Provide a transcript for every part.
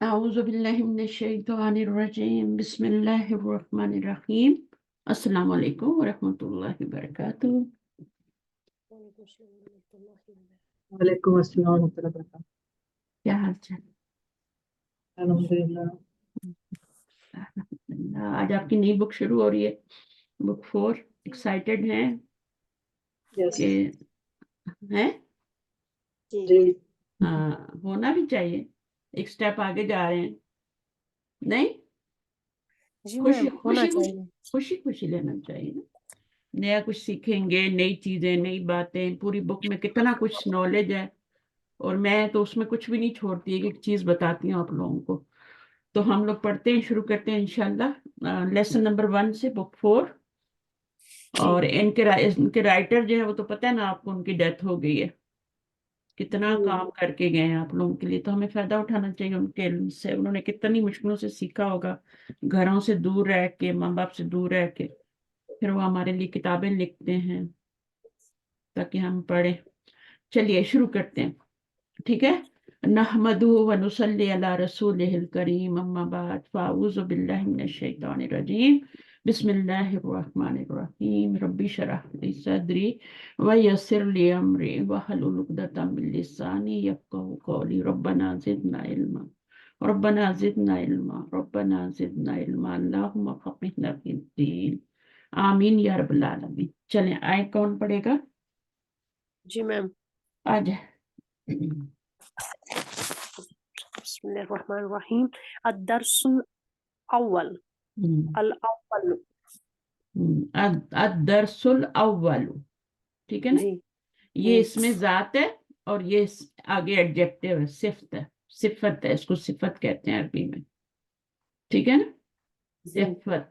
أعوذ بالله من الشيطان الرجيم بسم الله الرحمن الرحيم السلام علیکم ورحمۃ اللہ وبرکاتہ۔ وعلیکم السلام ورحمۃ اللہ وبرکاتہ۔ کیا حال چال؟ الحمدللہ۔ آج آپ کی نئی بک شروع ہو رہی ہے، بک 4۔ ایکسائٹیڈ ہیں یس کہ ہیں؟ جی ہونا بھی چاہیے، ایک سٹیپ آگے جا رہے ہیں، نہیں؟ خوشی خوشی لینا چاہیے نا، نیا کچھ سیکھیں گے، نئی چیزیں، نئی باتیں۔ پوری بک میں کتنا کچھ نالج ہے، اور میں تو اس میں کچھ بھی نہیں چھوڑتی، ایک چیز بتاتی ہوں آپ لوگوں کو۔ تو ہم لوگ پڑھتے ہیں، شروع کرتے ہیں انشاءاللہ لیسن نمبر 1 سے، بک 4۔ اور ان کے رائٹر جو ہے وہ تو پتہ ہے نا آپ کو، ان کی ڈیتھ ہو گئی ہے۔ کتنا کام کر کے گئے ہیں آپ لوگوں کے لیے، تو ہمیں فائدہ اٹھانا چاہیے ان کے علم سے۔ انہوں نے کتنی مشکلوں سے سیکھا ہوگا، گھروں سے دور رہ کے، ماں باپ سے دور رہ کے، پھر وہ ہمارے لیے کتابیں لکھتے ہیں تاکہ ہم پڑھیں۔ چلیے شروع کرتے ہیں، ٹھیک ہے؟ نحمدہ ونصلی علی رسولہ الکریم، اما بعد، فاعوذ باللہ من الشیطان الرجیم، بسم اللہ الرحمن الرحیم، رب اشرح لی صدری ویسر لی امری واحلل عقدۃ من لسانی یفقہوا قولی، ربنا زدنا علما ربنا زدنا علما ربنا زدنا علما، اللہم فقہنا فی الدین، آمین یا رب العالمین۔ چلیں آئے، کون پڑھے گا؟ جی میم۔ آج بسم اللہ الرحمن الرحیم۔ الدرس الاول، الاول الدرس الاول، ٹھیک ہے نا؟ جی یہ اس میں ذات ہے، اور یہ آگے ایڈجیکٹو ہے، صفت ہے، صفت ہے، اس کو صفت کہتے ہیں عربی میں، ٹھیک ہے نا؟ صفت۔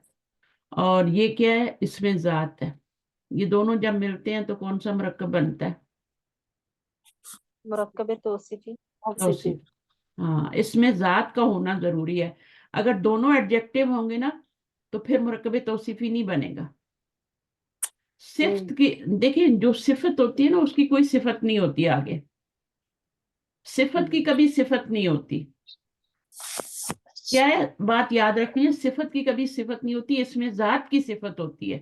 اور یہ کیا ہے؟ اس میں ذات ہے۔ یہ دونوں جب ملتے ہیں تو کون سا مرکب بنتا ہے؟ مرکب توصیفی۔ توصیف۔ ہاں، اس میں ذات کا ہونا ضروری ہے۔ اگر دونوں ایڈجیکٹو ہوں گے نا تو پھر مرکب توصیفی نہیں بنے گا۔ صفت کی دیکھیں، جو صفت ہوتی ہے نا اس کی کوئی صفت نہیں ہوتی آگے، صفت کی کبھی صفت نہیں ہوتی۔ کیا ہے بات یاد رکھنی ہے، صفت کی کبھی صفت نہیں ہوتی، اس میں ذات کی صفت ہوتی ہے۔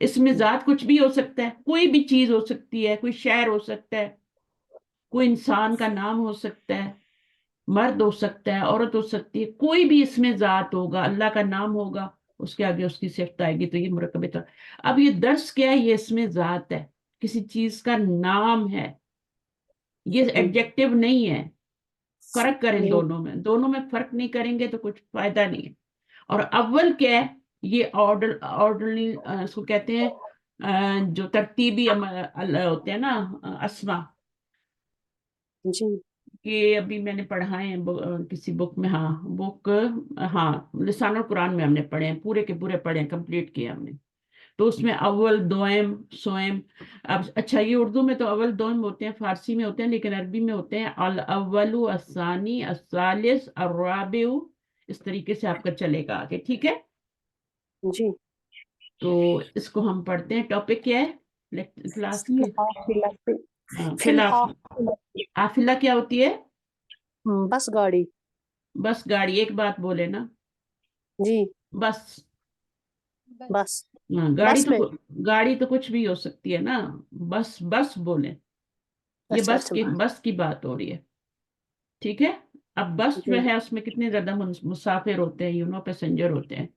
اس میں ذات کچھ بھی ہو سکتا ہے، کوئی بھی چیز ہو سکتی ہے، کوئی شہر ہو سکتا ہے، کوئی انسان کا نام ہو سکتا ہے، مرد ہو سکتا ہے، عورت ہو سکتی ہے، کوئی بھی اس میں ذات ہوگا، اللہ کا نام ہوگا، اس کے آگے اس کی صفت آئے گی، تو یہ مرکب ہے۔ اب یہ درس کیا ہے؟ یہ اس میں ذات ہے، کسی چیز کا نام ہے، یہ ایڈجیکٹو نہیں ہے۔ فرق کریں دونوں میں فرق نہیں کریں گے تو کچھ فائدہ نہیں ہے۔ اور اول کیا ہے؟ یہ آرڈرلی، اس کو کہتے ہیں جو ترتیبی ہوتے ہیں نا اسما، جی یہ ابھی میں نے پڑھا ہے کسی بک میں، ہاں لسان القرآن میں ہم نے پڑھے ہیں، پورے کے پورے پڑھے ہیں، کمپلیٹ کیا ہم نے۔ تو اس میں اول، دوئم، سوئم۔ اب اچھا، یہ اردو میں تو اول دوئم ہوتے ہیں، فارسی میں ہوتے ہیں، لیکن عربی میں ہوتے ہیں الاول، الثانی، الثالث، الرابع۔ اس طریقے سے آپ کا چلے گا آگے، ٹھیک ہے؟ جی۔ تو اس کو ہم پڑھتے ہیں۔ ٹاپک کیا ہے کلاس کی؟ آفلہ کیا ہوتی ہے؟ بس گاڑی۔ بس گاڑی، ایک بات بولے نا، جی بس۔ بس گاڑی تو کچھ بھی ہو سکتی ہے نا، بس بولیں، یہ بس کی بات ہو رہی ہے، ٹھیک ہے؟ اب بس جو ہے اس میں کتنے زیادہ مسافر ہوتے ہیں، پیسنجر ہوتے ہیں،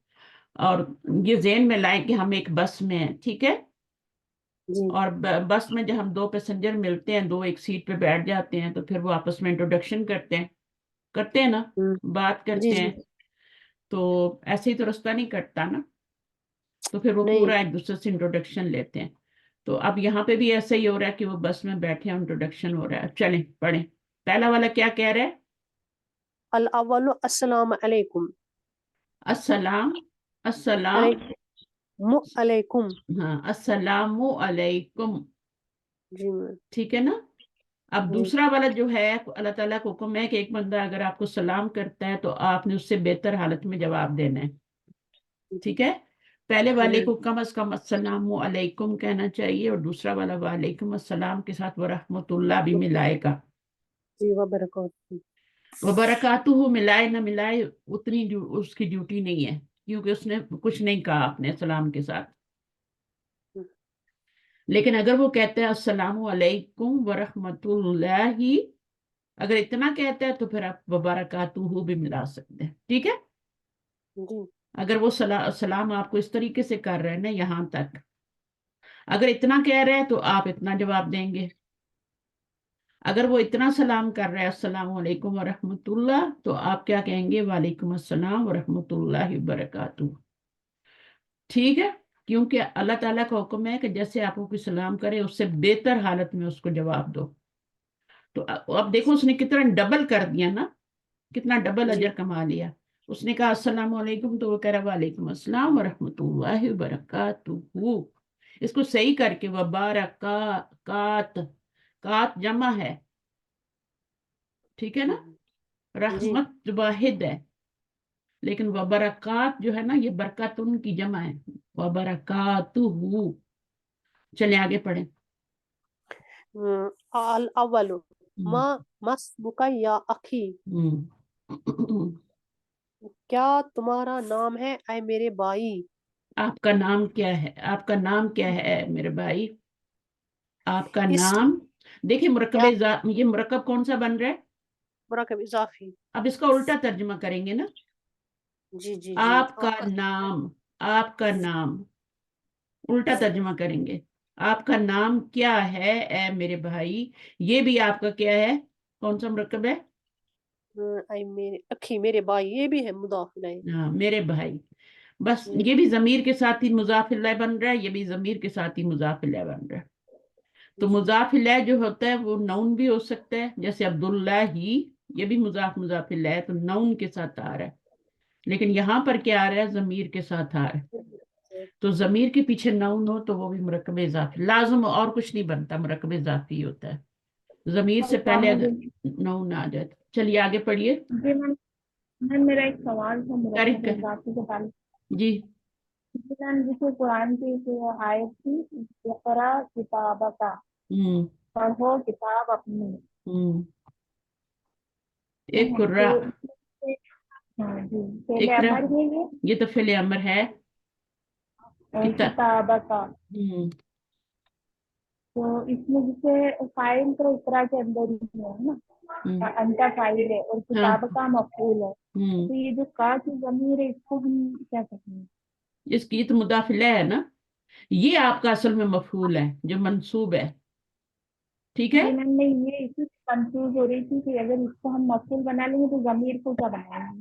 اور یہ ذہن میں لائیں کہ ہم ایک بس میں ہیں، ٹھیک ہے؟ اور بس میں جب ہم دو پیسنجر ملتے ہیں، دو ایک سیٹ پہ بیٹھ جاتے ہیں، تو پھر وہ آپس میں انٹروڈکشن کرتے ہیں نا، بات کرتے ہیں، تو ایسے ہی تو رستہ نہیں کٹتا نا، تو پھر وہ پورا ایک دوسرے سے انٹروڈکشن لیتے ہیں۔ تو اب یہاں پہ بھی ایسا ہی ہو رہا ہے کہ وہ بس میں بیٹھے ہیں، انٹروڈکشن ہو رہا ہے۔ چلیں پڑھیں، پہلا والا کیا کہہ رہے ہیں؟ الاول السلام علیکم۔ السلام علیکم۔ ہاں، السلام علیکم، ٹھیک ہے نا؟ اب دوسرا والا جو ہے، اللہ تعالیٰ کو حکم ہے کہ ایک بندہ اگر آپ کو سلام کرتا ہے تو آپ نے اس سے بہتر حالت میں جواب دینا ہے، ٹھیک ہے؟ پہلے والے کو کم از کم السلام علیکم کہنا چاہیے، اور دوسرا والا وعلیکم السلام کے ساتھ ورحمۃ اللہ بھی ملائے گا۔ جی وبرکاتہ۔ وہ برکاتہ ملائے نہ ملائے اتنی اس کی ڈیوٹی نہیں ہے، کیونکہ اس نے کچھ نہیں کہا اپنے سلام کے ساتھ. لیکن اگر وہ کہتا ہے السلام علیکم ورحمۃ اللہ، اگر اتنا کہتا ہے تو پھر آپ وبرکاتہ بھی ملا سکتے ہیں. ٹھیک ہے، جی اگر وہ سلام آپ کو اس طریقے سے کر رہے ہیں نا یہاں تک، اگر اتنا کہہ رہے ہیں تو آپ اتنا جواب دیں گے. اگر وہ اتنا سلام کر رہے ہیں السلام علیکم ورحمۃ اللہ، تو آپ کیا کہیں گے؟ وعلیکم السلام ورحمۃ اللہ وبرکاتہ. ٹھیک ہے، کیونکہ اللہ تعالیٰ کا حکم ہے کہ جیسے آپ کو کوئی سلام کرے اس سے بہتر حالت میں اس کو جواب دو. تو اب دیکھو اس نے کتنا ڈبل کر دیا نا، کتنا ڈبل جی اجر کما لیا. اس نے کہا السلام علیکم تو وہ کہہ رہا وعلیکم السلام ورحمۃ اللہ وبرکاتہ. اس کو صحیح کر کے وبرکات، کات جمع ہے، ٹھیک ہے نا، جی رحمت واحد ہے، لیکن وبرکات جو ہے نا یہ برکات ان کی جمع ہے، وبرکاتہ. چلے آگے پڑھیں. الاول ما مسبک یا اخی، کیا تمہارا نام ہے اے میرے بھائی؟ آپ کا نام کیا ہے؟ آپ کا نام کیا ہے میرے بھائی؟ آپ کا اس نام دیکھیں، مرکب یا یہ مرکب کون سا بن رہا ہے؟ مرکب اضافی. اب اس کا الٹا ترجمہ کریں گے نا، جی جی جی آپ کا نام، آپ کا نام الٹا ترجمہ کریں گے. آپ کا نام کیا ہے اے میرے بھائی؟ یہ بھی آپ کا کیا ہے؟ کون سا مرکب ہے؟ اے میرے اخی، میرے بھائی، یہ بھی ہے مضاف الیہ. ہاں میرے بھائی. بس یہ بھی ضمیر کے ساتھ ہی مضاف الیہ بن رہا ہے، یہ بھی ضمیر کے ساتھ ہی مضاف الیہ بن رہا ہے. تو جی مضاف الیہ جو ہوتا ہے وہ نون بھی ہو سکتا ہے، جیسے عبداللہ ہی، یہ بھی مضاف الیہ ہے تو نون کے ساتھ آ رہا ہے. لیکن یہاں پر کیا آ رہا ہے؟ ضمیر کے ساتھ آ رہا ہے. تو ضمیر کے پیچھے نون ہو تو وہ بھی مرکب اضافی لازم، اور کچھ نہیں بنتا، مرکب اضافی ہوتا ہے. ضمیر سے السلام پہلے اگر علیکم نون آ جائے تو. چلیے آگے پڑھیے. جی میم میرا ایک سوال تھا مرکب طریقہ اضافی کے تعلق جی. سے. میم جیسے قرآن کی جو آیت تھی اقرا کتابک، ہوں پڑھو کتاب اپنی، ہوں ایک تو قرہ، اس میں ہاں جی پہلے اقرا، امر ہے یہ تو فعل امر ہے. یہ کتاب. کتابک، ہوں تو اس میں جیسے فائل تو اقرا کے اندر ہی ہے نا، ہوں انتا فائل ہے اور ہاں کتاب کا مفعول ہے. ہوں تو یہ جو کا کی ضمیر ہے اس کو ہم کیا کہتے ہیں؟ اس کی تو مضاف الیہ ہے نا، یہ آپ کا اصل میں مفعول ہے جو منصوب ہے. ٹھیک ہے، جی میم میں یہ اسی سے کنفیوز ہو رہی تھی کہ اگر اس کو ہم مفعول بنا لیں گے تو ضمیر کو کیا بنائیں گے؟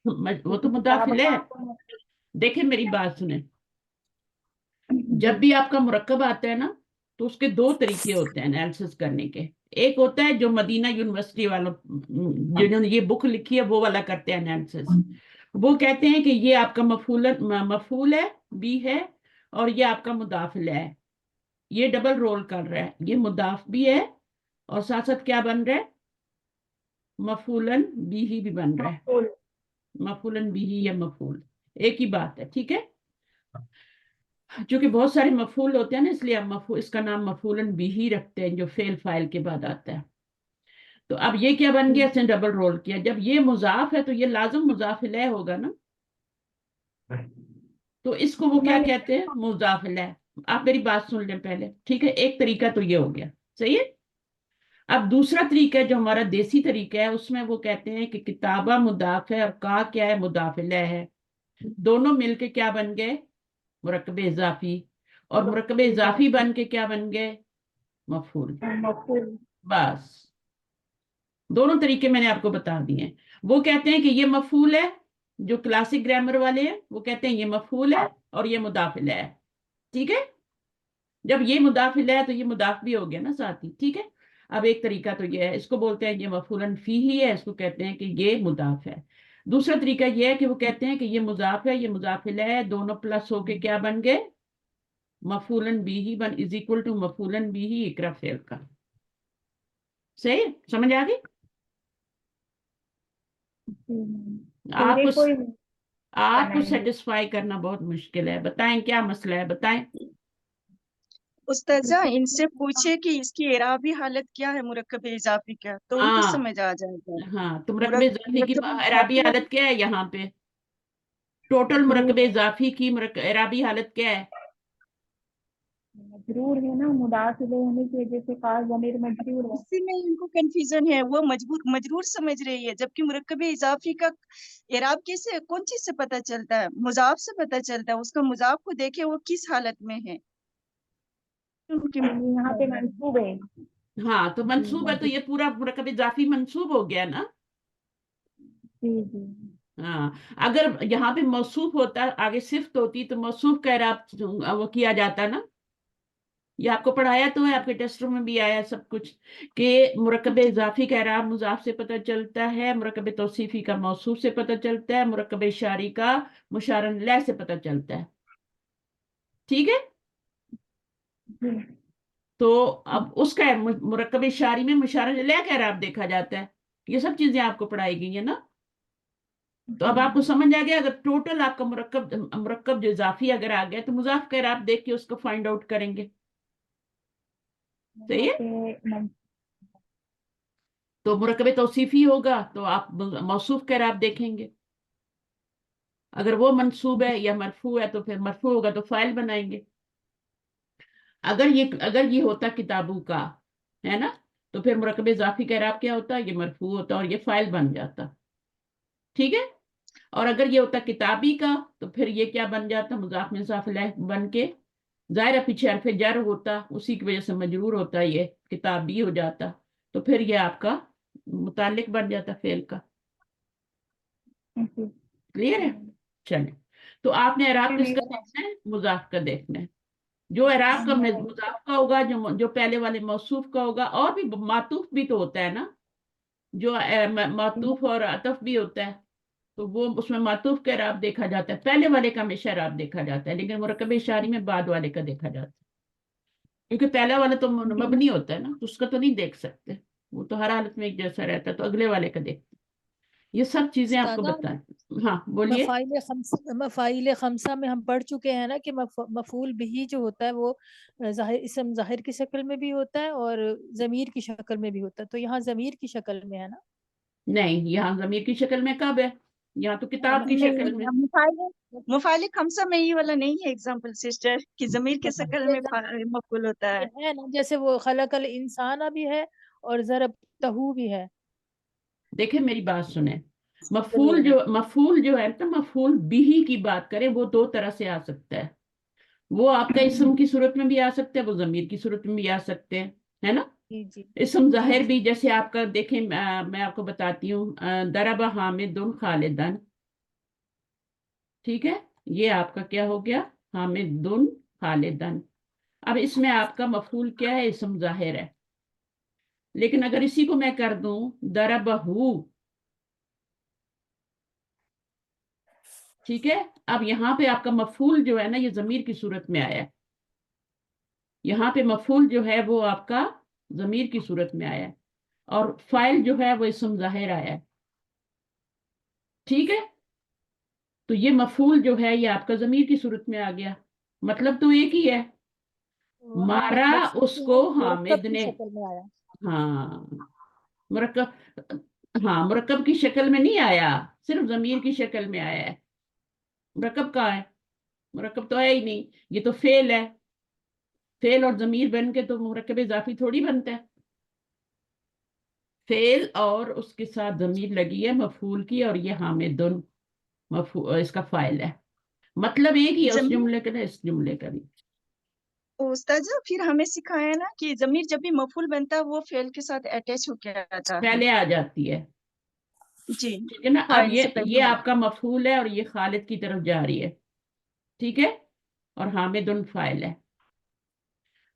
وہ تو کیونکہ مضاف کتاب الیہ کا ہے. آپ کو دیکھیں میری بات سنیں، جی جب بھی آپ کا مرکب آتا ہے نا تو اس کے دو طریقے ہوتے ہیں انالیسس کرنے کے. ایک ہوتا ہے جو مدینہ یونیورسٹی والوں جنہوں نے یہ بک لکھی ہے وہ والا کرتے ہیں انالیسس. وہ کہتے ہیں کہ یہ آپ کا مفعول ہے بھی ہے، اور یہ آپ کا مضاف الیہ ہے. یہ ڈبل رول کر رہا ہے، یہ مضاف بھی ہے اور ساتھ ساتھ کیا بن رہا ہے؟ مفعولن بھی ہی بھی بن رہا ہے. مفعول. مفعولن بھی ہی یا مفعول ایک ہی بات ہے. ٹھیک ہے، چونکہ بہت سارے مفعول ہوتے ہیں نا، اس لیے ہم اس کا نام مفعولن بھی ہی رکھتے ہیں جو فعل فاعل کے بعد آتا ہے. تو اب یہ کیا بن گیا؟ اس نے ڈبل رول کیا. جب یہ مضاف ہے تو یہ لازم مضاف الیہ ہوگا نا، تو اس کو وہ کیا میم کہتے ہیں؟ مضاف الیہ. آپ میری بات سن لیں پہلے، ٹھیک ہے. ایک طریقہ تو یہ ہو گیا، صحیح ہے. اب دوسرا طریقہ جو ہمارا دیسی طریقہ ہے اس میں وہ کہتے ہیں کہ کتابہ مضاف ہے اور کا کیا ہے؟ مضاف الیہ ہے. دونوں مل کے کیا بن گئے؟ مرکب اضافی. اور مرکب اضافی بن کے کیا بن گئے؟ مفعول. مفعول. بس دونوں طریقے میں نے آپ کو بتا دیے ہیں. وہ کہتے ہیں کہ یہ مفعول ہے، جو کلاسک گرامر والے ہیں وہ کہتے ہیں یہ مفعول ہے اور یہ مضاف الیہ ہے. ٹھیک ہے، جب یہ مضاف الیہ ہے تو یہ مضاف بھی ہو گیا نا ساتھ ہی. ٹھیک ہے، اب ایک طریقہ تو یہ ہے، اس کو بولتے ہیں یہ مفعولن فیہ ہے، اس کو کہتے ہیں کہ یہ مضاف ہے. دوسرا طریقہ یہ ہے کہ وہ کہتے ہیں کہ یہ مضاف ہے، یہ مضاف الیہ ہے، دونوں پلس ہو کے کیا بن گئے؟ مفعولن بھی بن از اکول ٹو مفعولن بھی اقرا فعل کا. صحیح سمجھ آ گئی؟ آپ پورے کو کوئی آپ کو بنائیں گے. سیٹسفائی کرنا بہت مشکل ہے. بتائیں کیا مسئلہ ہے، بتائیں. استاذہ इनसे पूछे कि इसकी एराबी हालत क्या है मुरक्कब इजाफी का, तो उनको हाँ समझ आ जाएगा। हाँ, तो मुरक्कब इजाफी की मुरक्कब एराबी इजाफी हालत क्या है यहाँ पे? टोटल मुरक्कब इजाफी की एराबी हालत क्या है? मजरूर है ना, मुदाफ इलैह होने की वजह से खास ज़मीर मजरूर है। इसी में इनको कंफ्यूजन है, वो मजरूर समझ रही है, जबकि मुरक्कब इजाफी का एराब कैसे, कौन चीज से पता चलता है? मुजाफ से पता चलता है, उसका मुजाफ को देखे वो किस हालत में है। उनकी यहाँ पे मंसूब है। हाँ, तो मंसूब है, तो ये पूरा मुरक्कब इजाफी मंसूब हो गया ना। जी जी। हाँ, अगर यहाँ पे मौसूफ होता, आगे सिफ्त होती, तो मौसूफ का एराब वो किया जाता ना। ये आपको पढ़ाया तो है, आपके टेस्ट रूम में भी आया सब कुछ, कि मुरक्कब इजाफी का एराब मुजाफ से पता चलता है, मुरक्कब तौसीफी का मौसूफ से पता चलता है, मुरक्कब इशारी का मुशारन लह से पता चलता है। ठीक है, जी तो अब उसका मुरक्कब इशारी में मुशारन लह का एराब देखा जाता है। ये सब चीजें आपको पढ़ाई गई है ना। तो अब आपको समझ आ गया, अगर टोटल आपका मुरक्कब जो इजाफी अगर आ गया, तो मुजाफ का एराब देख के उसको फाइंड आउट करेंगे। सही है। तो मुरक्कब तौसीफी होगा तो आप मौसूफ का एराब देखेंगे, अगर वो मंसूब है या मरफू है तो फिर मरफू होगा तो फाइल बनाएंगे। अगर ये होता किताबू का, है ना, तो फिर मुरक्कब इजाफी का एराब क्या होता, ये मरफू होता और ये फाइल बन जाता। ठीक है। और अगर ये होता किताबी का, तो फिर ये क्या बन जाता, मुजाफ में इजाफ अलैह बन के, जाहिर है पीछे हरफ जर होता, उसी की वजह से मजरूर होता, ये किताबी हो जाता, तो फिर ये आपका मुतालिक बन जाता फेल का। क्लियर है। चलिए, तो आपने एराब किसका देखना है? मुजाफ का देखना है। जो एराब का मुजाफ का होगा, जो पहले वाले मौसूफ का होगा, और भी मातूफ भी तो होता है ना, जो मातूफ और अतफ भी होता है, तो वो उसमें मातूफ का एराब देखा जाता है, पहले वाले का हमेशा एराब देखा जाता है, लेकिन मुरक्कब इशारी में बाद वाले का देखा जाता है, क्योंकि पहला वाला तो मबनी होता है ना, तो उसका तो नहीं देख सकते, वो तो हर हालत में एक जैसा रहता है, तो अगले वाले का देखते हैं। ये सब चीजें आपको उस्तादा, बताएं। हाँ बोलिए। मफ़ाइल खमसा में हम पढ़ चुके हैं ना कि मफूल बिही जो होता है वो इसम ज़ाहिर की शक्ल में भी होता है और ज़मीर की शक्ल में भी होता है, तो यहाँ ज़मीर की शक्ल में है ना। नहीं, यहाँ जमीर की शक्ल में कब है? यहाँ तो किताब की शक्ल में। मुफाइल खमसा में ये वाला नहीं है एग्जाम्पल सिस्टर, कि जमीर के शक्ल में मफूल होता है। है ना, जैसे वो खलकल इंसान भी है और ज़रब तहू भी है। देखे, मेरी बात सुने, मफूल जो है तो मफूल बिही की बात करें, वो दो तरह से आ सकता है। वो आपका इसम की सूरत में भी आ सकता है, वो जमीर की सूरत में भी आ सकते हैं, है ना। जी जी इसम जाहिर भी, जैसे आपका देखें, मैं आपको बताती हूँ, दरबा हामिदुन खालिदन, ठीक है, ये आपका क्या हो गया, हामिदुन खालिदन। अब इसमें आपका मफूल क्या है, इसम जाहिर है, लेकिन अगर इसी को मैं कर दूं दरबहू, ठीक है, अब यहाँ पे आपका मफूल जो है ना, ये जमीर की सूरत में आया है, यहाँ पे मफूल जो है वो आपका जमीर की सूरत में आया है, और फाइल जो है वो इसम जाहिर आया है। ठीक है, तो ये मफूल जो है ये आपका जमीर की सूरत में आ गया, मतलब तो एक ही है, मारा उसको हामिद मुरक्कब की ने। शक्ल में आया। हाँ, मुरक्कब, हाँ मुरक्कब की शक्ल में नहीं आया, सिर्फ जमीर की शक्ल में आया है। मुरक्कब कहाँ है? मुरक्कब तो है ही नहीं, ये तो फेल है, फेल और जमीर बन के तो मुरक्कब इजाफी थोड़ी बनता है। फेल और उसके साथ जमीर लगी है मफूल की, और ये हामिदुन इसका फाइल है, मतलब एक ही है उस जमीर, जुमले का ना इस जुमले का भी। उस्ताद फिर हमें सिखाया ना कि जमीर जब भी मफूल बनता है वो फेल के साथ अटैच होकर आता है। पहले आ जाती है, जी ठीक है ना। अब फाइल से ये पहले। आपका मफूल है और ये खालिद की तरफ जा रही है, ठीक है, और हामिदुन फाइल है।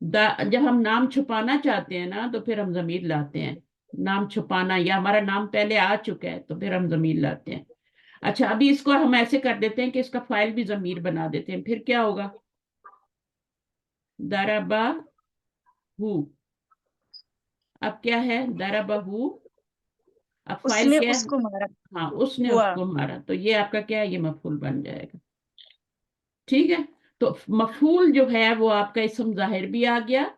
जब हम नाम छुपाना चाहते हैं ना, तो फिर हम जमीर लाते हैं, नाम छुपाना, या हमारा नाम पहले आ चुका है तो फिर हम जमीर लाते हैं। अच्छा, अभी इसको हम ऐसे कर देते हैं कि इसका फाइल भी जमीर बना देते हैं, फिर क्या होगा, दरबा हु, अब क्या है, दरबा हु, अब फाइल उसने क्या है, उसको मारा हाँ उसने हुआ। उसको मारा, तो ये आपका क्या है, ये मफूल बन जाएगा। ठीक है, तो मफूल जो है वो आपका इसम जाहिर भी आ गया,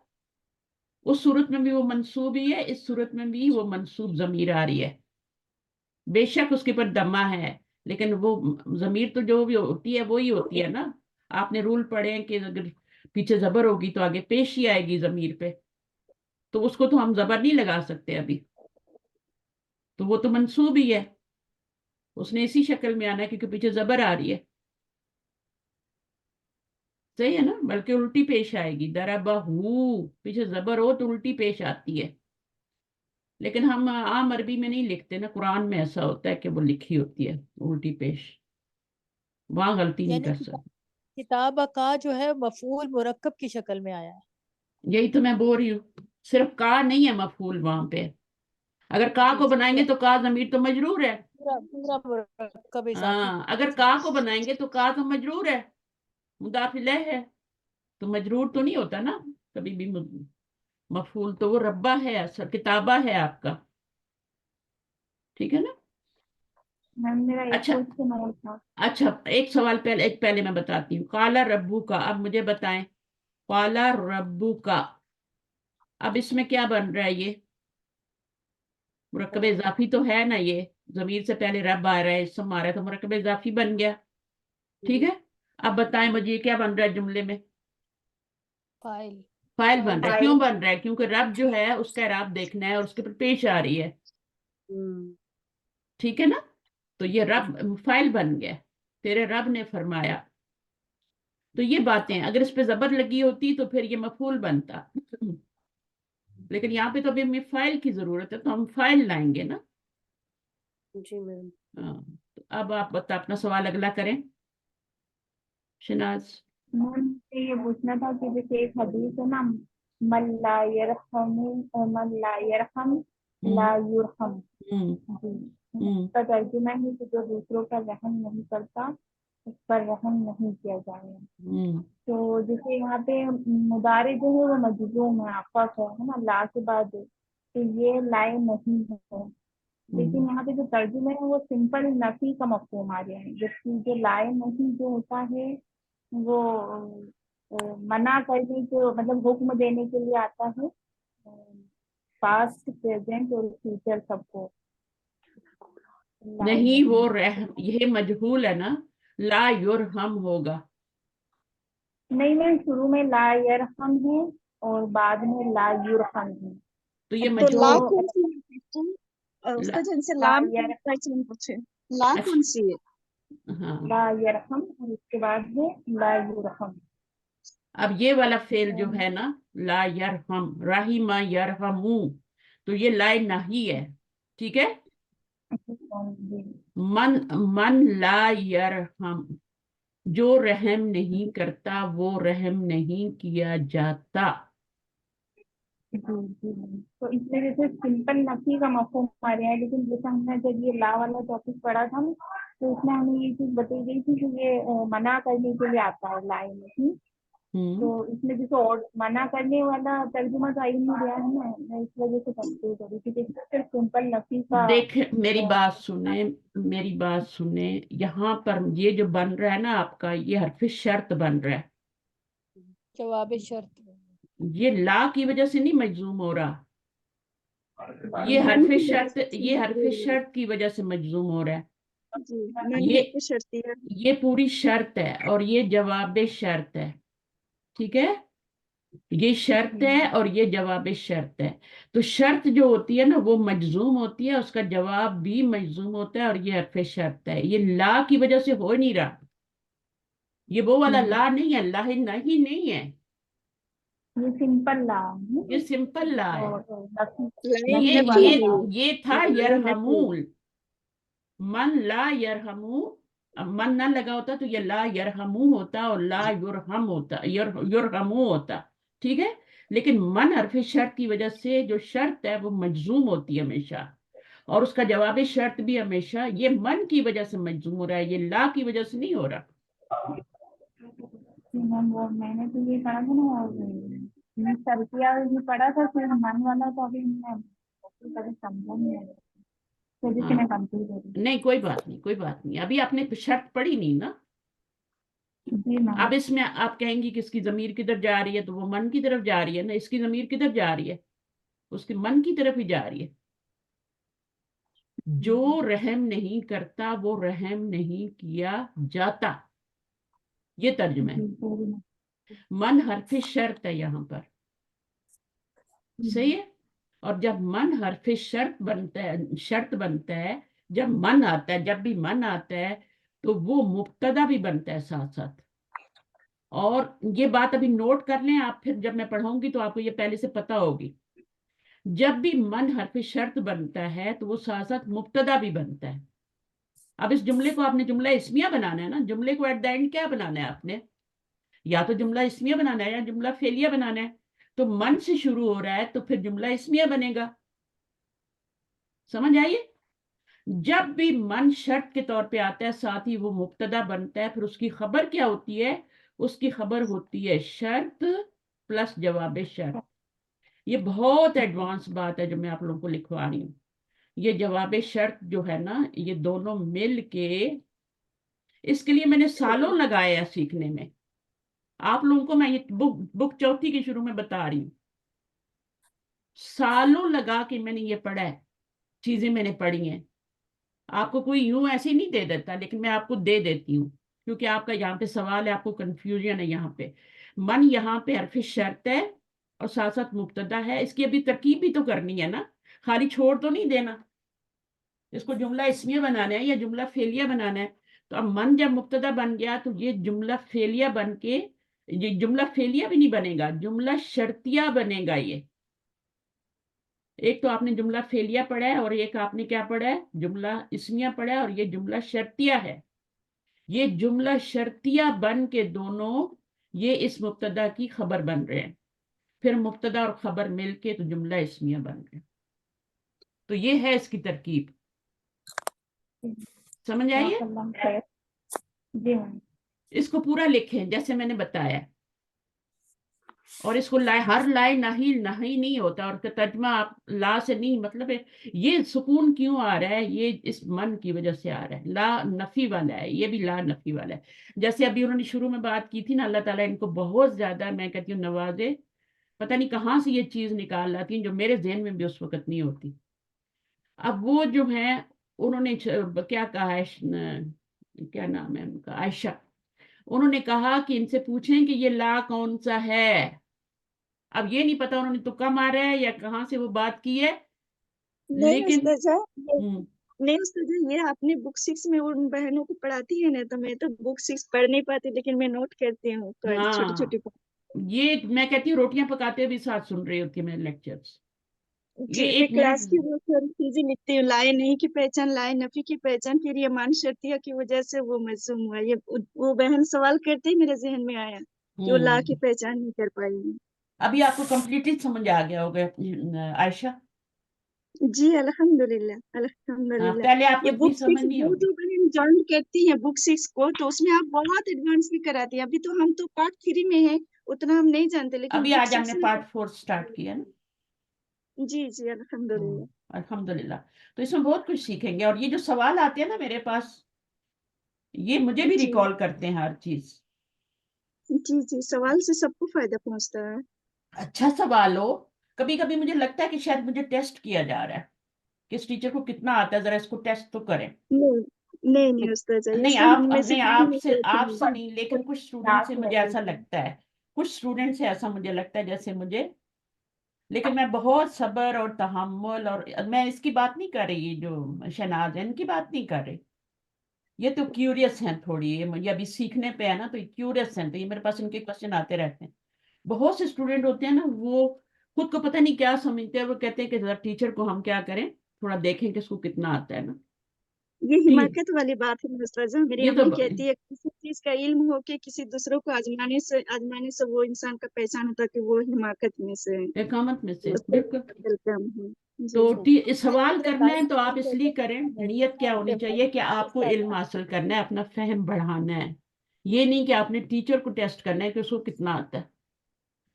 उस सूरत में भी वो मंसूब ही है, इस सूरत में भी वो मंसूब जमीर आ रही है। बेशक उसके ऊपर दमा है, लेकिन वो जमीर तो जो भी होती है वो ही होती है ना। आपने रूल पढ़े हैं कि अगर पीछे जबर होगी तो आगे पेश ही आएगी जमीर पे, तो उसको तो हम जबर नहीं लगा सकते अभी, तो वो तो मंसूब ही है, उसने इसी शक्ल में आना है क्योंकि पीछे जबर आ रही है। सही है ना, बल्कि उल्टी पेश आएगी, दरबहू पीछे जबर हो तो उल्टी पेश आती है। लेकिन हम आम अरबी में नहीं लिखते ना, कुरान में ऐसा होता है कि वो लिखी होती है उल्टी पेश, वहां गलती नहीं यानी कर सकते। किताब का जो है मफूल मुरक्कब की शक्ल में आया है। यही तो मैं बोल रही हूँ, सिर्फ का नहीं है मफूल वहां पे। अगर का जी को जी, बनाएंगे तो का जमीर तो मजरूर है। पूरा पूरा मुरक्कब इजाफी। हाँ, अगर का को बनाएंगे तो का तो मजरूर है, मुदाफिले है, तो मजरूर तो नहीं होता ना कभी भी। मफूल तो वो रब्बा है, असर किताबा है आपका, ठीक है ना। मैम मेरा एक अच्छा, क्वेश्चन और था। अच्छा एक सवाल पहले, एक पहले मैं बताती हूँ। काला रब्बू का, अब मुझे बताएं, काला रब्बू का, अब इसमें क्या बन रहा है? ये मुरक्कब इजाफी तो है ना, ये जमीर से पहले रब आ रहा है, इसम आ रहा है, तो मुरक्कब इजाफी बन गया, ठीक है। अब बताएं मुझे ये क्या बन रहा है जुमले में? फाइल। फाइल बन फाइल रहा है। बन क्यों फाइल। बन रहा है? क्योंकि रब जो है उसका इराब देखना है और उसके ऊपर पेश आ रही है, हम्म। ठीक है ना। तो ये रब फाइल बन गया, तेरे रब ने फरमाया। तो ये बातें अगर इस पे जबर लगी होती तो फिर ये मफूल बनता, लेकिन यहाँ पे तो अभी हमें फाइल की जरूरत है, तो हम फाइल लाएंगे ना। जी मैम। हाँ, तो अब आप बता, अपना सवाल अगला करें शनाज। मैम मुझे ये पूछना था कि जैसे एक हदीस है ना, मन ला यरहम ला हम्म युरहम। हम्म जी, हम्म इसका तर्जुमा है कि जो दूसरों का रहम नहीं करता उस पर रहम नहीं किया जाएगा। हम्म तो जैसे यहाँ पे मुदारे जो है वो मजजूम है, आपस है ना, ला के बाद, तो ये लाए नहीं है। लेकिन हम्म यहाँ पे जो तर्जुमे है वो सिंपल नफी का मफहूम आ गया है, जबकि जो लाए नहीं जो होता है वो मना करने के, मतलब हुक्म देने के लिए आता है, पास्ट प्रेजेंट और फ्यूचर सबको। लाए नहीं, वो नहीं, ये मजहूल है ना, ला युरहम होगा। नहीं मैम शुरू में ला यरहम है और बाद में ला युरहम है। तो ये तो ला मजहूल, तो कौन सी है क्वेश्चन? ला, उसका जिनसे ला लाम का यर क्वेश्चन पूछे, ला अच्छा, कौन सी है? हाँ। ला यरहम और उसके बाद है ला युरहम। अब ये वाला फेल जो तो है ना, ला यरहम, राहिमा यरहमू, तो ये ला नहीं है, ठीक है। मन, मन ला यरहम, जो रहम नहीं करता वो रहम नहीं किया जाता। जी जी मैम। तो इसमें जैसे सिंपल नफी का मफहूम आ रहा है, लेकिन जैसे हमने जब ये ला वाला टॉपिक पढ़ा था ना, तो उसमें हमें ये चीज बताई गई थी कि ये मना करने के लिए आता है लाए नहीं। तो हम्म इसमें जैसे और मना करने वाला तर्जुमा तो आ ही नहीं रहा है ना, मैं इस वजह से कंफ्यूज हो रही थी कि इसमें सिर्फ सिंपल नफी का देख, मेरी अ, बात सुने, मेरी बात सुने, यहाँ पर ये जो बन रहा है ना आपका, ये हरफ शर्त बन रहा है। जवाब शर्त। ये ला की वजह से नहीं मजजूम हो रहा, ये मन हरफ की शर्त, वजह से ये मजबूर हरफ है। शर्त की वजह से मजजूम हो रहा है। जी, मन ये हर पे शर्ती है। ये पूरी शर्त है और ये जवाब शर्त है, ठीक है। ये शर्त है और ये जवाब शर्त है। तो शर्त जो होती है ना वो मजजूम होती है, उसका जवाब भी मजजूम होता है, और ये हरफ शर्त है। ये ला की वजह से हो नहीं रहा, ये वो वाला ला नहीं है, ला नहीं नहीं है, ये सिंपल ला है ये सिंपल ला है। और नफी, लाए ये नफी नफी वाला ये ला। नहीं, ये था लाए नफी। यरहमूल, मन ला यरहमू। अब मन ना लगा होता तो ये ला यरहमू होता और ला युरहम होता, युरहमू होता, ठीक है। लेकिन मन हरफ शर्त की वजह से जो शर्त है वो मजजूम होती है हमेशा, और उसका जवाब शर्त भी हमेशा, ये मन की वजह से मजजूम हो रहा है, ये ला की वजह से नहीं हो रहा। जी मैम, वो मैंने तो ये पढ़ा था ना, और सर्किया भी पढ़ा था, फिर मन वाला तो अभी मैं कभी समझा नहीं है, तो जिससे हाँ, मैं कंफ्यूज हो रही नहीं कोई बात नहीं, कोई बात नहीं, अभी आपने शर्त पढ़ी नहीं ना। जी मैम। अब इसमें आप कहेंगी कि इसकी ज़मीर किधर जा रही है, तो वो मन की तरफ जा रही है ना। इसकी ज़मीर किधर जा रही है, उसके मन की तरफ ही जा रही है। जो रहम नहीं करता वो रहम नहीं किया जाता, ये तर्जुमा है। जी सॉरी मैम। मन हरफ शर्त है यहाँ पर, सही है। और जब मन हरफ शर्त बनता है, शर्त बनता है, जब मन आता है, जब भी मन आता है तो वो मुब्तदा भी बनता है साथ साथ। और ये बात अभी नोट कर लें आप, फिर जब मैं पढ़ाऊंगी तो आपको ये पहले से पता होगी। जब भी मन हरफ शर्त बनता है तो वो साथ साथ मुब्तदा भी बनता है। अब इस जुमले को आपने जुमला इस्मिया बनाना है ना, जुमले को एट द एंड क्या बनाना है आपने, या तो जुमला इस्मिया बनाना है या जुमला फेलिया बनाना है। तो मन से शुरू हो रहा है तो फिर जुमला इस्मिया बनेगा, समझ आइए। जब भी मन शर्त के तौर पे आता है साथ ही वो मुब्तदा बनता है। फिर उसकी खबर क्या होती है, उसकी खबर होती है शर्त प्लस जवाब शर्त। ये बहुत एडवांस बात है जो मैं आप लोगों को लिखवा रही हूँ। ये जवाब शर्त जो है ना, ये दोनों मिल के, इसके लिए मैंने सालों लगाए हैं सीखने में। आप लोगों को मैं ये बुक चौथी के शुरू में बता रही हूँ, सालों लगा के मैंने ये पढ़ा है, चीजें मैंने पढ़ी हैं। आपको कोई यूं ऐसे नहीं दे देता, लेकिन मैं आपको दे देती हूँ क्योंकि आपका यहाँ पे सवाल है, आपको कंफ्यूजन है यहाँ पे। मन यहाँ पे हरफ शर्त है और साथ साथ मुब्तदा है। इसकी अभी तरकीब भी तो करनी है ना, खाली छोड़ तो नहीं देना। इसको जुमला इसमिया बनाना है या जुमला फेलिया बनाना है। तो अब मन जब मुब्तदा बन गया तो ये जुमला फेलिया बन के, ये जुमला फेलिया भी नहीं बनेगा, जुमला शर्तिया बनेगा। ये एक तो आपने जुमला फेलिया पढ़ा है और एक आपने क्या पढ़ा है, जुमला इस्मिया पढ़ा है, और ये जुमला शर्तिया है। ये जुमला शर्तिया बन के दोनों ये इस मुब्तदा की खबर बन रहे हैं, फिर मुब्तदा और खबर मिलके तो जुमला इस्मिया बन रहे हैं। तो ये है इसकी तरकीब, समझ आइए। माशाल्लाह खैर। जी मैम। इसको पूरा लिखें जैसे मैंने बताया, और इसको हर लाइन नहीं नहीं होता, और तर्जमा आप ला से नहीं, मतलब है ये सुकून क्यों आ रहा है, ये इस मन की वजह से आ रहा है। ला नफी वाला है, ये भी ला नफी वाला है। जैसे अभी उन्होंने शुरू में बात की थी ना, अल्लाह ताला इनको बहुत ज्यादा, मैं कहती हूँ, नवाजे। पता नहीं कहाँ से ये चीज निकाल लाती हैं जो मेरे जहन में भी उस वक्त नहीं होती। अब वो जो है, उन्होंने क्या कहा है, क्या नाम है उनका, आयशा। उन्होंने कहा कि इनसे पूछें कि ये ला कौन सा है। अब ये नहीं पता उन्होंने तुक्का मारा है या कहाँ से वो बात की है, नहीं लेकिन उस्ताजा, ये हम्म, नहीं उस्ताजा, ये आपने बुक 6 में उन बहनों को पढ़ाती है ना, तो मैं तो बुक 6 पढ़ नहीं पाती, लेकिन मैं नोट करती हूँ छोटी हाँ, छोटी। ये मैं कहती हूँ रोटियां पकाते भी साथ सुन रही होती है मेरे लेक्चर्स। ये जी, मैं एक क्लास की मिनट, वो सारी चीजें लिखती हूँ, लाए नहीं की पहचान, लाए नफी की पहचान, फिर ये मान शर्तिया की वजह से वो मजूम हुआ। ये वो बहन सवाल करते ही मेरे जहन में आया कि वो ला की हम्म, पहचान नहीं कर पाई। अभी आपको कंप्लीटली समझ आ गया होगा आयशा। जी अल्हम्दुलिल्लाह हाँ, अल्हम्दुलिल्लाह। पहले आपको ये इतनी बुक समझ 6 नहीं वो होगी। जो बहन ज्वाइन करती है बुक 6 को, तो उसमें आप बहुत एडवांस भी कराती हैं। अभी तो हम तो पार्ट 3 में हैं, उतना हम नहीं जानते, लेकिन अभी बुक आज 6 हमने में पार्ट 4 स्टार्ट किया ना। जी जी अल्हम्दुलिल्लाह। अल्हम्दुलिल्लाह। तो इसमें बहुत कुछ सीखेंगे, और ये जो सवाल आते हैं ना मेरे पास, ये मुझे भी जी रिकॉल करते हैं हर चीज। जी जी, सवाल से सबको फायदा पहुंचता है। अच्छा सवाल हो, कभी कभी मुझे लगता है कि शायद मुझे टेस्ट किया जा रहा है कि इस टीचर को कितना आता है, जरा इसको टेस्ट तो करें। नहीं नहीं नहीं उस्ताद, ये नहीं सब आप, हम में से नहीं कोई नहीं आपसे करते हैं। आपसे नहीं, लेकिन कुछ स्टूडेंट से मुझे ऐसा लगता है, कुछ स्टूडेंट से ऐसा मुझे लगता है जैसे मुझे। लेकिन मैं बहुत सब्र और तहम्मुल, और मैं इसकी बात नहीं कर रही, जो शहनाज है इनकी बात नहीं कर रही। ये तो क्यूरियस हैं थोड़ी, ये मुझे अभी सीखने पे है ना, तो ये क्यूरियस हैं, तो ये मेरे पास इनके क्वेश्चन आते रहते हैं। बहुत से स्टूडेंट होते हैं ना, वो खुद को पता नहीं क्या समझते हैं, वो कहते हैं कि जरा टीचर को हम क्या करें, थोड़ा देखें कि इसको कितना आता है ना। ये ठीक, हिमाकत वाली बात है उस्ताद। मेरी ये तो अम्मी कहती है किसी चीज का इल्म हो के किसी दूसरों को आजमाने से वो इंसान का पहचान होता है कि वो हिमाकत में से है, एकामत में से उससे बिल्कुल। कम है। जी तो जी सवाल करना है तो आप इसलिए करें, नीयत क्या होनी चाहिए कि आपको इल्म हासिल करना है, अपना फहम बढ़ाना है। ये नहीं कि आपने टीचर को टेस्ट करना है कि उसको कितना आता है।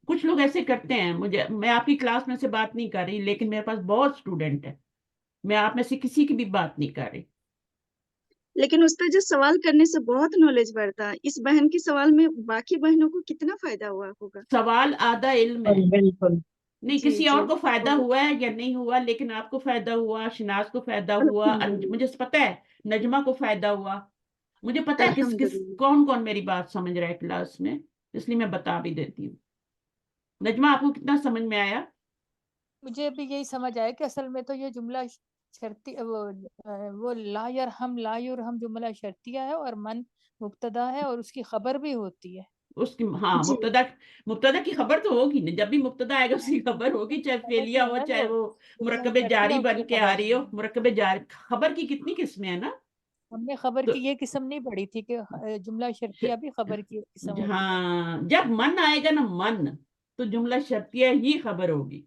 कुछ लोग ऐसे करते हैं, मुझे, मैं आपकी क्लास में से बात नहीं कर रही, लेकिन मेरे पास बहुत स्टूडेंट है, मैं आप में से किसी की भी बात नहीं कर रही। लेकिन उस पर जो सवाल करने से बहुत नॉलेज बढ़ता है। इस बहन के सवाल में बाकी बहनों को कितना फायदा हुआ होगा। सवाल आधा इल्म है, बिल्कुल। नहीं जी किसी जी और को फायदा हुआ है या नहीं हुआ, लेकिन आपको फायदा हुआ, शिनाज को फायदा हुआ, मुझे पता है नजमा को फायदा हुआ, मुझे पता है किस किस अल्हम्दुलिल्लाह। कौन कौन मेरी बात समझ रहा है क्लास में, इसलिए मैं बता भी देती हूँ। नजमा आपको कितना समझ में आया? मुझे भी यही समझ आया कि असल में तो ये जुमला शर्ती वो ला यरहम जुमला शर्तिया है और मन मुब्तदा है और उसकी खबर भी होती है। उसकी हाँ जी मुब्तदा की खबर तो होगी ना, जब भी मुब्तदा आएगा उसकी खबर होगी, चाहे खबर फेलिया जो हो है चाहे वो वो जुमला मुरक्कबे शर्तिया जारी उसकी बन के आ खबर रही हो। होगी। मुरक्कबे जारी खबर की कितनी किस्में हैं ना, हमने खबर तो की ये किस्म नहीं पढ़ी थी कि जुमला शर्तिया भी खबर की एक किस्म होती है। हाँ जब मन आएगा ना मन, तो जुमला शर्तिया ही खबर होगी,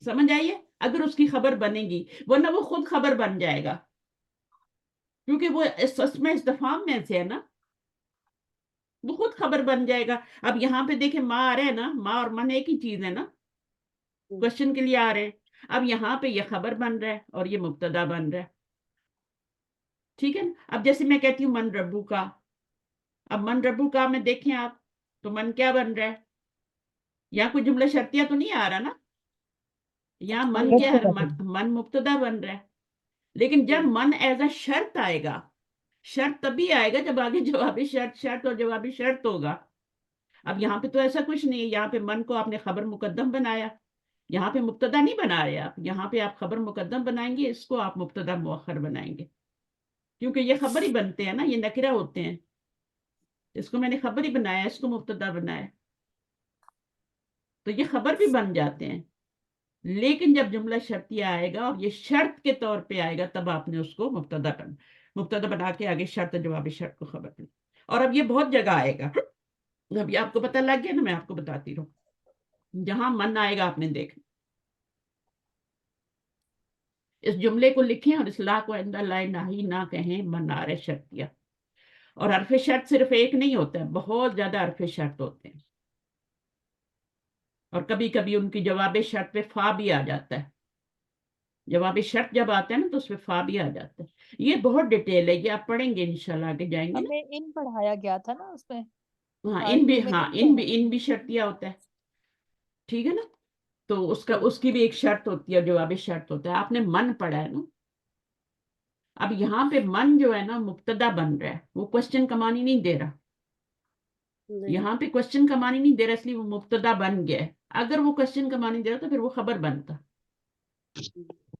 समझ आइए, अगर उसकी खबर बनेगी, वरना वो खुद खबर बन जाएगा, क्योंकि वो इसमें इस्तिफाम में से है ना, वो खुद खबर बन जाएगा। अब यहाँ पे देखे माँ आ रहे हैं ना, माँ और मन एक ही चीज है ना, क्वेश्चन के लिए आ रहे हैं। अब यहाँ पे ये खबर बन रहा है और ये मुब्तदा बन रहा है, ठीक है ना। अब जैसे मैं कहती हूँ मन रब्बू का, अब मन रब्बू का में देखें आप, तो मन क्या बन रहा है, यहाँ कोई जुमला शर्तिया तो नहीं आ रहा ना, यहाँ मन क्या है, मन मुब्तदा बन रहा है। लेकिन जब मन एज अ शर्त आएगा, शर्त तभी आएगा जब आगे जवाबी शर्त, शर्त और जवाबी शर्त होगा। अब यहाँ पे तो ऐसा कुछ नहीं है, यहाँ पे मन को आपने खबर मुकद्दम बनाया, यहाँ पे मुब्तदा नहीं बना रहे आप, यहाँ पे आप खबर मुकद्दम बनाएंगे, इसको आप मुब्तदा मुअख्खर बनाएंगे, क्योंकि ये खबर ही बनते हैं ना, ये नकिरा होते हैं, इसको मैंने खबर ही बनाया, इसको मुब्तदा बनाया, तो ये खबर भी बन जाते हैं। लेकिन जब जुमला शर्तिया आएगा और ये शर्त के तौर पे आएगा, तब आपने उसको मुब्तदा बना के आगे शर्त जवाबी शर्त को खबर दी। और अब ये बहुत जगह आएगा, अभी आपको पता लग गया ना, मैं आपको बताती रहूं, जहां मन आएगा आपने देख, इस जुमले को लिखें और इस ला को आइंदा लाए ना ही ना कहें मनारे शर्तिया। और हरफ शर्त सिर्फ एक नहीं होता है, बहुत ज्यादा हरफ शर्त होते हैं, और कभी कभी उनकी जवाब शर्त पे फा भी आ जाता है, जवाब शर्त जब आता है ना तो उसमें फा भी आ जाता है। ये बहुत डिटेल है, ये आप पढ़ेंगे इंशाल्लाह, आगे जाएंगे ना। हमें इन पढ़ाया गया था ना उसमें, हाँ इन पार्ट भी, 2 में हाँ इन पढ़ाया इन था। भी शर्तिया होता है, ठीक है ना। तो उसकी भी एक शर्त होती है, जवाबी शर्त होता है, आपने मन पढ़ा है ना। अब यहाँ पे मन जो है ना मुब्तदा बन रहा है, वो क्वेश्चन का मानी नहीं दे रहा, यहाँ पे क्वेश्चन का मानी नहीं दे रहा, इसलिए वो मुब्तदा बन गया है। अगर वो क्वेश्चन का मानी दे रहा तो फिर वो खबर बनता।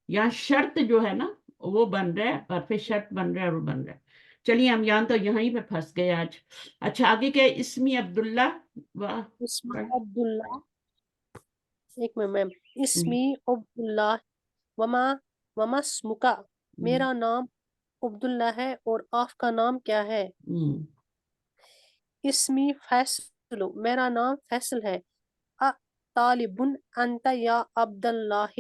यहाँ शर्त जो है ना वो बन रहा है, और फिर शर्त बन रहा है और वो बन रहा है। चलिए हम यहाँ तो यहीं पे फंस गए आज। अच्छा आगे क्या है, इसमी अब्दुल्ला, वाह इसमी अब्दुल्ला, एक मिनट मैम, इसमी अब्दुल्ला वमा वमा स्मुका, मेरा नाम अब्दुल्ला है और आपका नाम क्या है। इसमी फैसलो, मेरा नाम फैसल है। अ तालिबुन अंत या अब्दुल्लाह,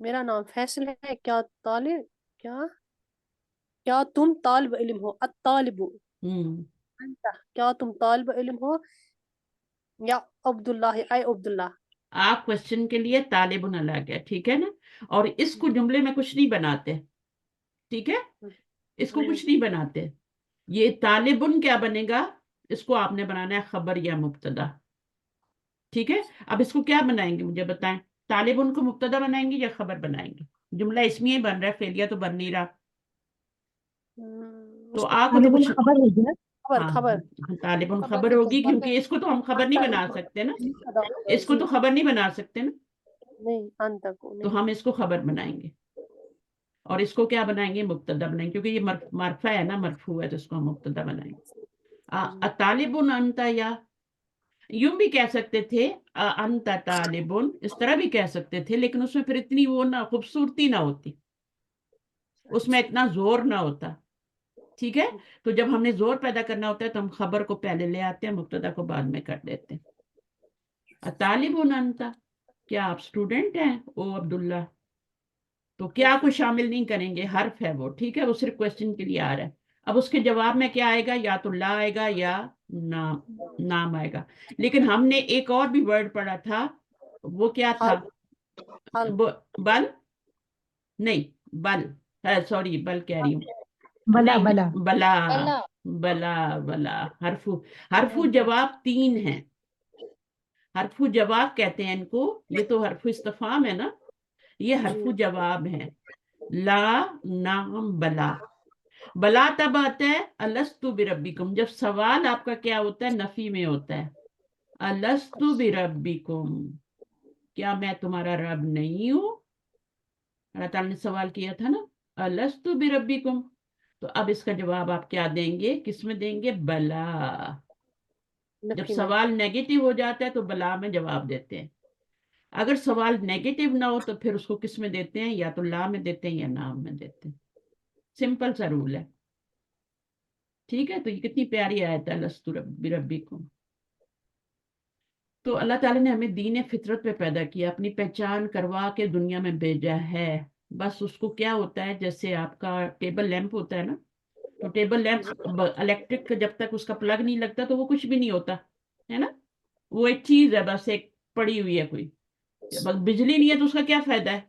मेरा नाम फैसल है, क्या तालिब, क्या तुम तालिब इल्म हो। अत्तालिबु अंत, क्या तुम तालिब इल्म हो। या अब्दुल्लाह, आई अब्दुल्ला। आप क्वेश्चन के लिए तालिबुन अलग है, ठीक है ना, और इसको जुमले में कुछ नहीं बनाते, ठीक है, इसको कुछ नहीं बनाते। ये तालिबुन क्या बनेगा, इसको आपने बनाना है खबर या मुब्तदा, ठीक है। अब इसको क्या बनाएंगे मुझे बताएं, तालिबुन को मुब्तदा बनाएंगे या खबर बनाएंगे? जुमला इसमें ही बन रहा है, फेलिया तो बन नहीं रहा, तो उसको आपको तो कुछ, खबर होगी ना। खबर हाँ खबर तालिबुन खबर खबर भी होगी, खबर क्योंकि इसको तो हम खबर नहीं बना सकते ना, इसको जी तो खबर नहीं बना सकते ना, नहीं, अंत को तो नहीं। हम इसको खबर बनाएंगे, और इसको क्या बनाएंगे, मुब्तदा बनाएंगे, क्योंकि ये मरफा है ना, मरफू है, तो इसको हम मुब्तदा बनाएंगे। तालिबुन अंता, या यूं भी कह सकते थे अंता तालिबुन, इस तरह भी कह सकते थे, लेकिन उसमें फिर इतनी वो ना खूबसूरती ना होती, उसमें इतना जोर ना होता, ठीक है। तो जब हमने जोर पैदा करना होता है तो हम खबर को पहले ले आते हैं, मुब्तदा को बाद में कर देते हैं। तालिबुन अंता, क्या आप स्टूडेंट हैं ओ अब्दुल्ला, तो क्या को शामिल नहीं करेंगे, हर्फ है वो, ठीक है, वो सिर्फ क्वेश्चन के लिए आ रहा है। अब उसके जवाब में क्या आएगा, या तो ला आएगा या नाम आएगा। लेकिन हमने एक और भी वर्ड पढ़ा था, वो क्या था, हल बल नहीं, बल, है, सॉरी बल कह रही हूँ, बला नहीं बला बला, बला। बला बला, हरफू जवाब 3 है, हरफू जवाब कहते हैं इनको, ये तो हरफू इस्तिफाम है ना, ये हरफू जवाब है, ला, नाम, बला। बला तब आता है अलस्तु बिरब्बिकुम, जब सवाल आपका क्या होता है, नफी में होता है, अलस्तु बिरब्बिकुम, क्या मैं तुम्हारा रब नहीं हूं? अल्लाह ताला ने सवाल किया था ना, अलस्तु बिरब्बिकुम, तो अब इसका जवाब आप क्या देंगे, किस में देंगे, बला। जब नफी में। सवाल नेगेटिव हो जाता है तो बला में जवाब देते हैं, अगर सवाल नेगेटिव ना हो तो फिर उसको किस में देते हैं, या तो ला में देते हैं या नाम में देते हैं, सिंपल सा रूल है। ठीक है, तो ये कितनी प्यारी आयत है, अलस्तु बिरब्बिकुम। तो अल्लाह ताला ने हमें दीन फितरत पे पैदा किया, अपनी पहचान करवा के दुनिया में भेजा है। बस उसको क्या होता है, जैसे आपका टेबल लैंप होता है ना, तो टेबल लैंप इलेक्ट्रिक का जब तक उसका प्लग नहीं लगता तो वो कुछ भी नहीं होता, है ना, वो एक चीज है, बस एक पड़ी हुई है कोई, बस बिजली नहीं है तो उसका क्या फायदा है,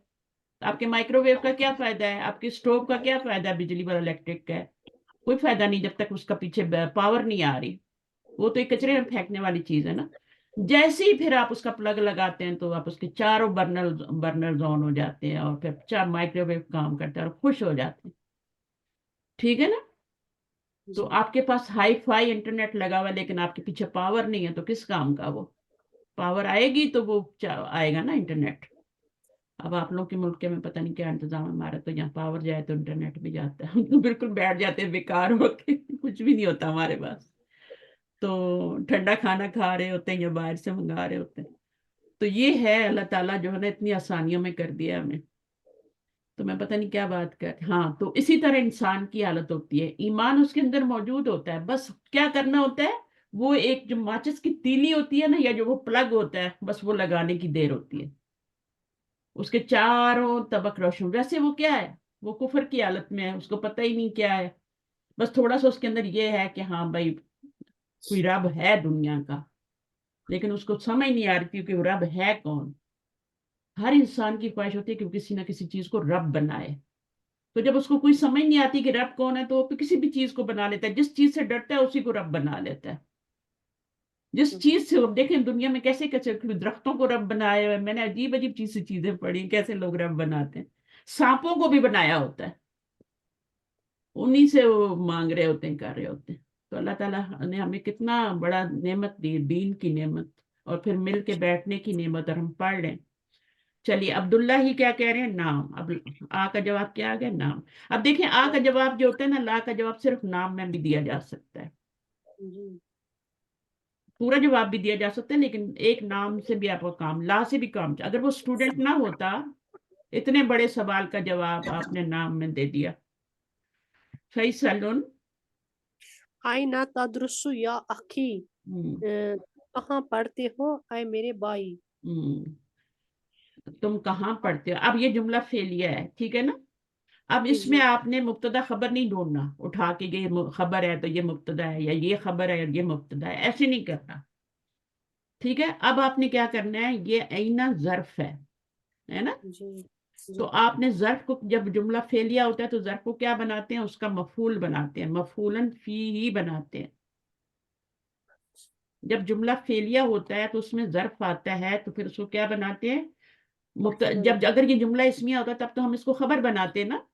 आपके माइक्रोवेव का क्या फायदा है, आपके स्टोव का क्या फायदा है, बिजली वाला इलेक्ट्रिक का है, कोई फायदा नहीं जब तक उसका पीछे पावर नहीं आ रही, वो तो एक कचरे में फेंकने वाली चीज है ना। जैसे ही फिर आप उसका प्लग लगाते हैं तो आप उसके चारों बर्नर ऑन हो जाते हैं, और फिर चार माइक्रोवेव काम करते हैं और खुश हो जाते हैं, ठीक है ना। तो आपके पास हाई फाई इंटरनेट लगा हुआ है लेकिन आपके पीछे पावर नहीं है, तो किस काम का वो, पावर आएगी तो वो आएगा ना इंटरनेट। अब आप लोग के मुल्क के में पता नहीं क्या इंतजाम है, हमारा तो यहाँ पावर जाए तो इंटरनेट भी जाता है, हम तो बिल्कुल बैठ जाते हैं बेकार होके, कुछ भी नहीं होता हमारे पास, तो ठंडा खाना खा रहे होते हैं या बाहर से मंगा रहे होते हैं। तो ये है, अल्लाह ताला जो है ना इतनी आसानियों में कर दिया हमें। तो मैं पता नहीं क्या बात कर, हाँ, तो इसी तरह इंसान की हालत होती है, ईमान उसके अंदर मौजूद होता है, बस क्या करना होता है, वो एक जो माचिस की तीली होती है ना, या जो वो प्लग होता है, बस वो लगाने की देर होती है, उसके चारों तबक रोशन, वैसे वो क्या है, वो कुफर की हालत में है, उसको पता ही नहीं क्या है, बस थोड़ा सा उसके अंदर ये है कि हाँ भाई कोई रब है दुनिया का, लेकिन उसको समझ नहीं आ रही कि वो रब है कौन। हर इंसान की ख्वाहिश होती है कि वो किसी ना किसी चीज को रब बनाए, तो जब उसको कोई समझ नहीं आती कि रब कौन है तो वो किसी भी चीज को बना लेता है, जिस चीज से डरता है उसी को रब बना लेता है, जिस चीज से, देखें दुनिया में कैसे कैसे दरख्तों को रब बनाया हुआ है, मैंने अजीब अजीब चीजें पढ़ी, कैसे लोग रब बनाते हैं, सांपों को भी बनाया होता है, उन्हीं से वो मांग रहे होते हैं, कर रहे होते हैं। तो अल्लाह ताला ने हमें कितना बड़ा नेमत दी, दीन की नेमत, और फिर मिल के बैठने की नेमत, और हम पढ़ लें। चलिए अब्दुल्ला ही क्या कह रहे हैं, नाम। अब आ का जवाब क्या आ गया, नाम। अब देखें आ का जवाब जो होता है ना, ला का जवाब सिर्फ नाम में भी दिया जा सकता है, पूरा जवाब भी दिया जा सकता है, लेकिन एक नाम से भी आपका काम, ला से भी काम, अगर वो स्टूडेंट ना होता, इतने बड़े सवाल का जवाब आपने नाम में दे दिया। फैसलुन, आइना तदरुसु या अखी, कहाँ पढ़ते हो आए मेरे भाई। तुम कहाँ पढ़ते हो, अब ये जुमला फेलिया है, ठीक है ना। अब जी इसमें जी आपने मुब्तदा खबर नहीं ढूंढना, उठा के ये खबर है तो ये मुब्तदा है, या ये खबर है और ये मुब्तदा है, ऐसे नहीं करना, ठीक है। अब आपने क्या करना है, ये आईना ज़र्फ है ना। जी तो जी आपने ज़र्फ को, जब जुमला फेलिया होता है तो ज़र्फ को क्या बनाते हैं, उसका मफूल बनाते हैं, मफूलन फी ही बनाते हैं। जब जुमला फेलिया होता है तो उसमें ज़र्फ आता है तो फिर उसको क्या बनाते हैं, जब अगर ये जुमला इसमिया होता तब तो हम इसको खबर बनाते हैं ना।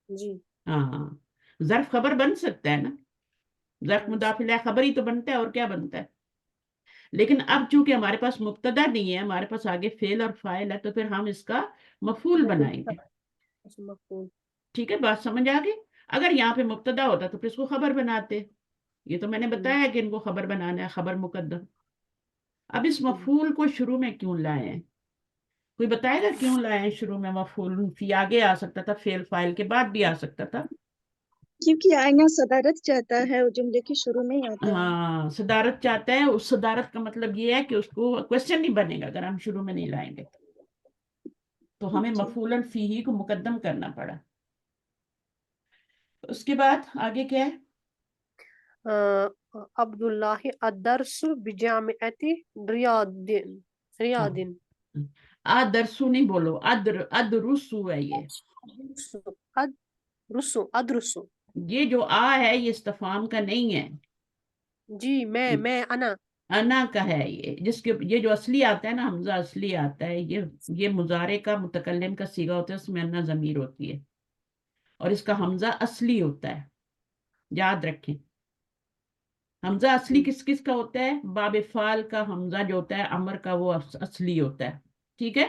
जी हाँ, ज़र्फ खबर बन सकता है ना, ज़र्फ मुदाफिल खबर ही तो बनता है, और क्या बनता है। लेकिन अब चूंकि हमारे पास मुब्तदा नहीं है, हमारे पास आगे फेल और फाइल है, तो फिर हम इसका मफूल बनाएंगे, मफूल। ठीक है, बात समझ आ गई। अगर यहाँ पे मुब्तदा होता तो फिर इसको खबर बनाते, ये तो मैंने बताया कि इनको खबर बनाना है, खबर मुकद्दम। अब इस मफूल को शुरू में क्यों लाए हैं, कोई बताएगा क्यों लाए हैं शुरू में मफूल, फी आगे आ सकता था, फेल फाइल के बाद भी आ सकता था। क्योंकि आईना सदारत चाहता है, वो जुमले के शुरू में ही आता है। हाँ, सदारत चाहता है, उस सदारत का मतलब ये है कि उसको क्वेश्चन नहीं बनेगा अगर हम शुरू में नहीं लाएंगे, तो हमें जी। मफूलन फी ही को मुकद्दम करना पड़ा। उसके बाद आगे क्या है, अब्दुल्लाह अदरसु बिजामिअति रियादिन हाँ, रियादिन। अदरसु नहीं बोलो, अदरुसु है ये। अदरुसु, अदरुसु। ये जो आ है ये इस्तिफाम का नहीं है, जी, मैं अना। अना का है ये। जिसके ये जो असली आता है ना, हमजा असली आता है, ये मुजारे का मुतकल्लिम का सीगा होता है, उसमें अन्ना जमीर होती है, और इसका हमजा असली होता है, याद रखें। हमजा असली किस किस का होता है? बाब फाल का हमजा जो होता है अमर का, वो असली होता है, ठीक है।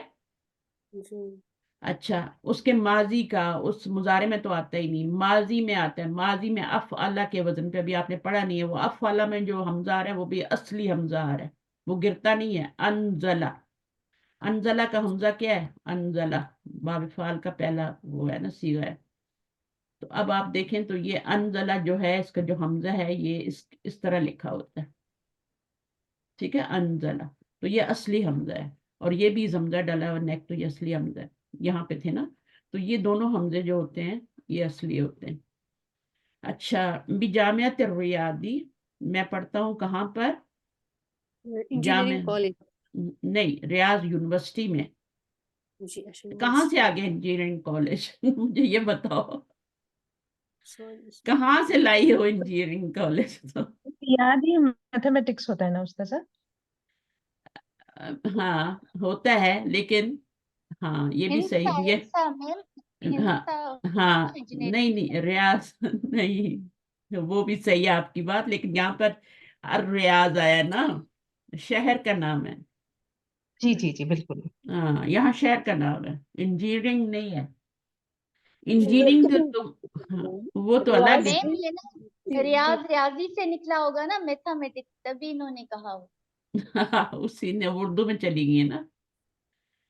जी। अच्छा, उसके माजी का, उस मुजारे में तो आता ही नहीं, माजी में आता है। माजी में अफ अला के वजन पे, अभी आपने पढ़ा नहीं है, वो अफ अला में जो हमजा आ रहा है वो भी असली हमजा आ रहा है, वो गिरता नहीं है। अनजला, अनजला का हमजा क्या है? अनजला, बाब फाल का पहला वो है ना, सीगा है। तो अब आप देखें तो ये अनजला जो है, इसका जो हमजा है ये इस तरह लिखा होता है, ठीक है, अनजला। तो ये असली हमजा है, और ये भी हमजा डाला और नेक, तो ये असली हमजा है। यहाँ पे थे ना, तो ये दोनों हमजे जो होते हैं ये असली होते हैं। अच्छा, बिजामियत रियादी, मैं पढ़ता हूँ कहाँ पर? जामे इंजीनियरिंग कॉलेज। नहीं, रियाज यूनिवर्सिटी में। जी, अच्छा, कहाँ से आ गए इंजीनियरिंग कॉलेज? मुझे ये बताओ, सॉरी। कहाँ से लाई हो इंजीनियरिंग कॉलेज? तो याद ही मैथमेटिक्स होता है ना उसका सर? हाँ होता है, लेकिन हाँ ये भी सही हिंसा, ये। हिंसा मैम, हाँ हिंसा हाँ, इंजीनियरिंग। नहीं नहीं, रियाज नहीं, वो भी सही है आपकी बात, लेकिन यहाँ पर रियाज आया ना, शहर का नाम है। जी जी जी बिल्कुल। हाँ, यहाँ शहर का नाम है, इंजीनियरिंग नहीं है। इंजीनियरिंग तो हाँ, वो तो अलग है। मैम ये ना रियाज रियाजी से निकला होगा ना, मैथमेटिक्स, तभी इन्होंने कहा हो। उसी ने उर्दू में चली गई है ना।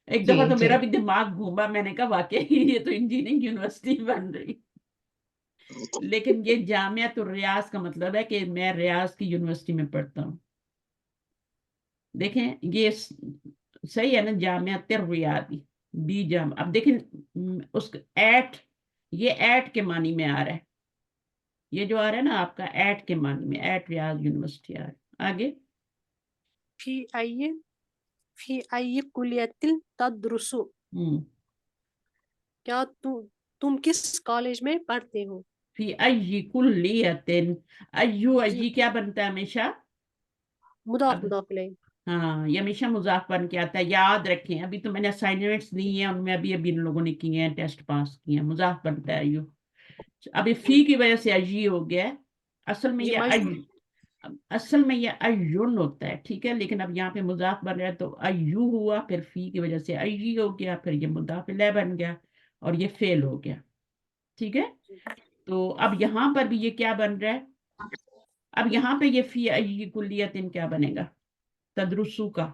एक जी दफा तो जी मेरा भी दिमाग घूमा, मैंने कहा वाकई ये तो इंजीनियरिंग यूनिवर्सिटी बन रही। लेकिन ये जामिया तो रियाज का मतलब है कि मैं रियाज की यूनिवर्सिटी में पढ़ता हूँ। देखें ये सही है ना, जामिया रियादी, बी जाम। अब देखें उस एट, ये एट के मानी में आ रहा है, ये जो आ रहा है ना आपका एट के मानी में, एट रियाज यूनिवर्सिटी आ रहा है। आगे, फी आई फी आई कुलियतिल तदरुसु। क्या तुम किस कॉलेज में पढ़ते हो? फी अय्यी कुल्लियतिन, अय्यू जी, अय्यी क्या बनता है हमेशा? मुदाफ अब मुदाफ इलैह। हाँ, ये हमेशा मुजाफ बन के आता है, याद रखें। अभी तो मैंने असाइनमेंट्स दी हैं, उनमें अभी अभी इन लोगों ने किए हैं, टेस्ट पास किए हैं, मुजाफ बनता है अय्यू। अभी फी की वजह से अय्यी हो गया है, असल में जी, ये मजबूर। असल में ये अय्युन होता है, ठीक है, लेकिन अब यहाँ पे मुजाफ बन रहा है तो अय्यू हुआ, फिर फी की वजह से अय्यी हो गया, फिर ये मुदाफ इलैह बन गया, और ये फेल हो गया, ठीक है। तो अब यहाँ पर भी ये क्या बन रहा है? अब यहाँ पे ये फी अय्यी कुल्लियतिन क्या बनेगा? तदरुसु का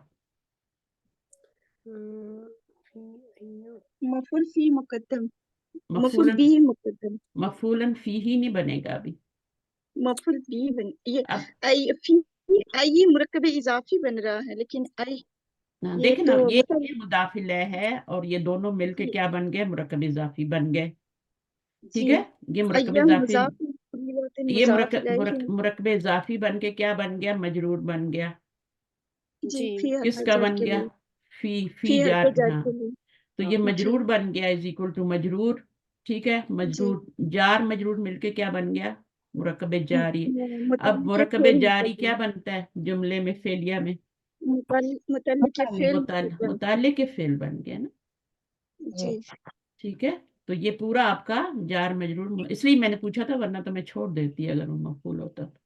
मफूल फी मुकद्दम, मफूल मफूलन, बी मुकद्दम, मफूलन फी ही नहीं बनेगा अभी। मफूल बी बन ये अब आई फी, आई मुरक्कब इजाफी बन रहा है, लेकिन आई ये देखे ना, तो ये मतलब मुदाफिल है, और ये दोनों मिलके क्या बन गए? मुरक्कब इजाफी बन गए, ठीक जी है। ये मुरक्कब अय्यम इजाफी, मुजाफ ये मुजाफ इलैहि। मुरक्कब इजाफी बन के क्या बन गया? मजरूर बन गया। जी जी, फी हरफ किसका जर बन के गया? लिए, फी फी जार, हरफ जर हाँ। के लिए। तो ये हाँ, जी मजरूर बन गया, इज इक्वल टू मजरूर, ठीक है। जी मजरूर जार मजरूर मिलके क्या बन गया? मुरक्कब जारी। अब मुतल्लिक़ मुरक्कब फेल जारी क्या मुकद्दम, बनता है जुमले में, फेलिया में? मुतल्लिक़ फेल मुकद्दम। मुताल्लिक़ के फेल बन गया ना, जी ठीक है। तो ये पूरा आपका जार मजरूर, इसलिए मैंने पूछा था, वरना तो मैं छोड़ देती अगर वो मफूल होता तो।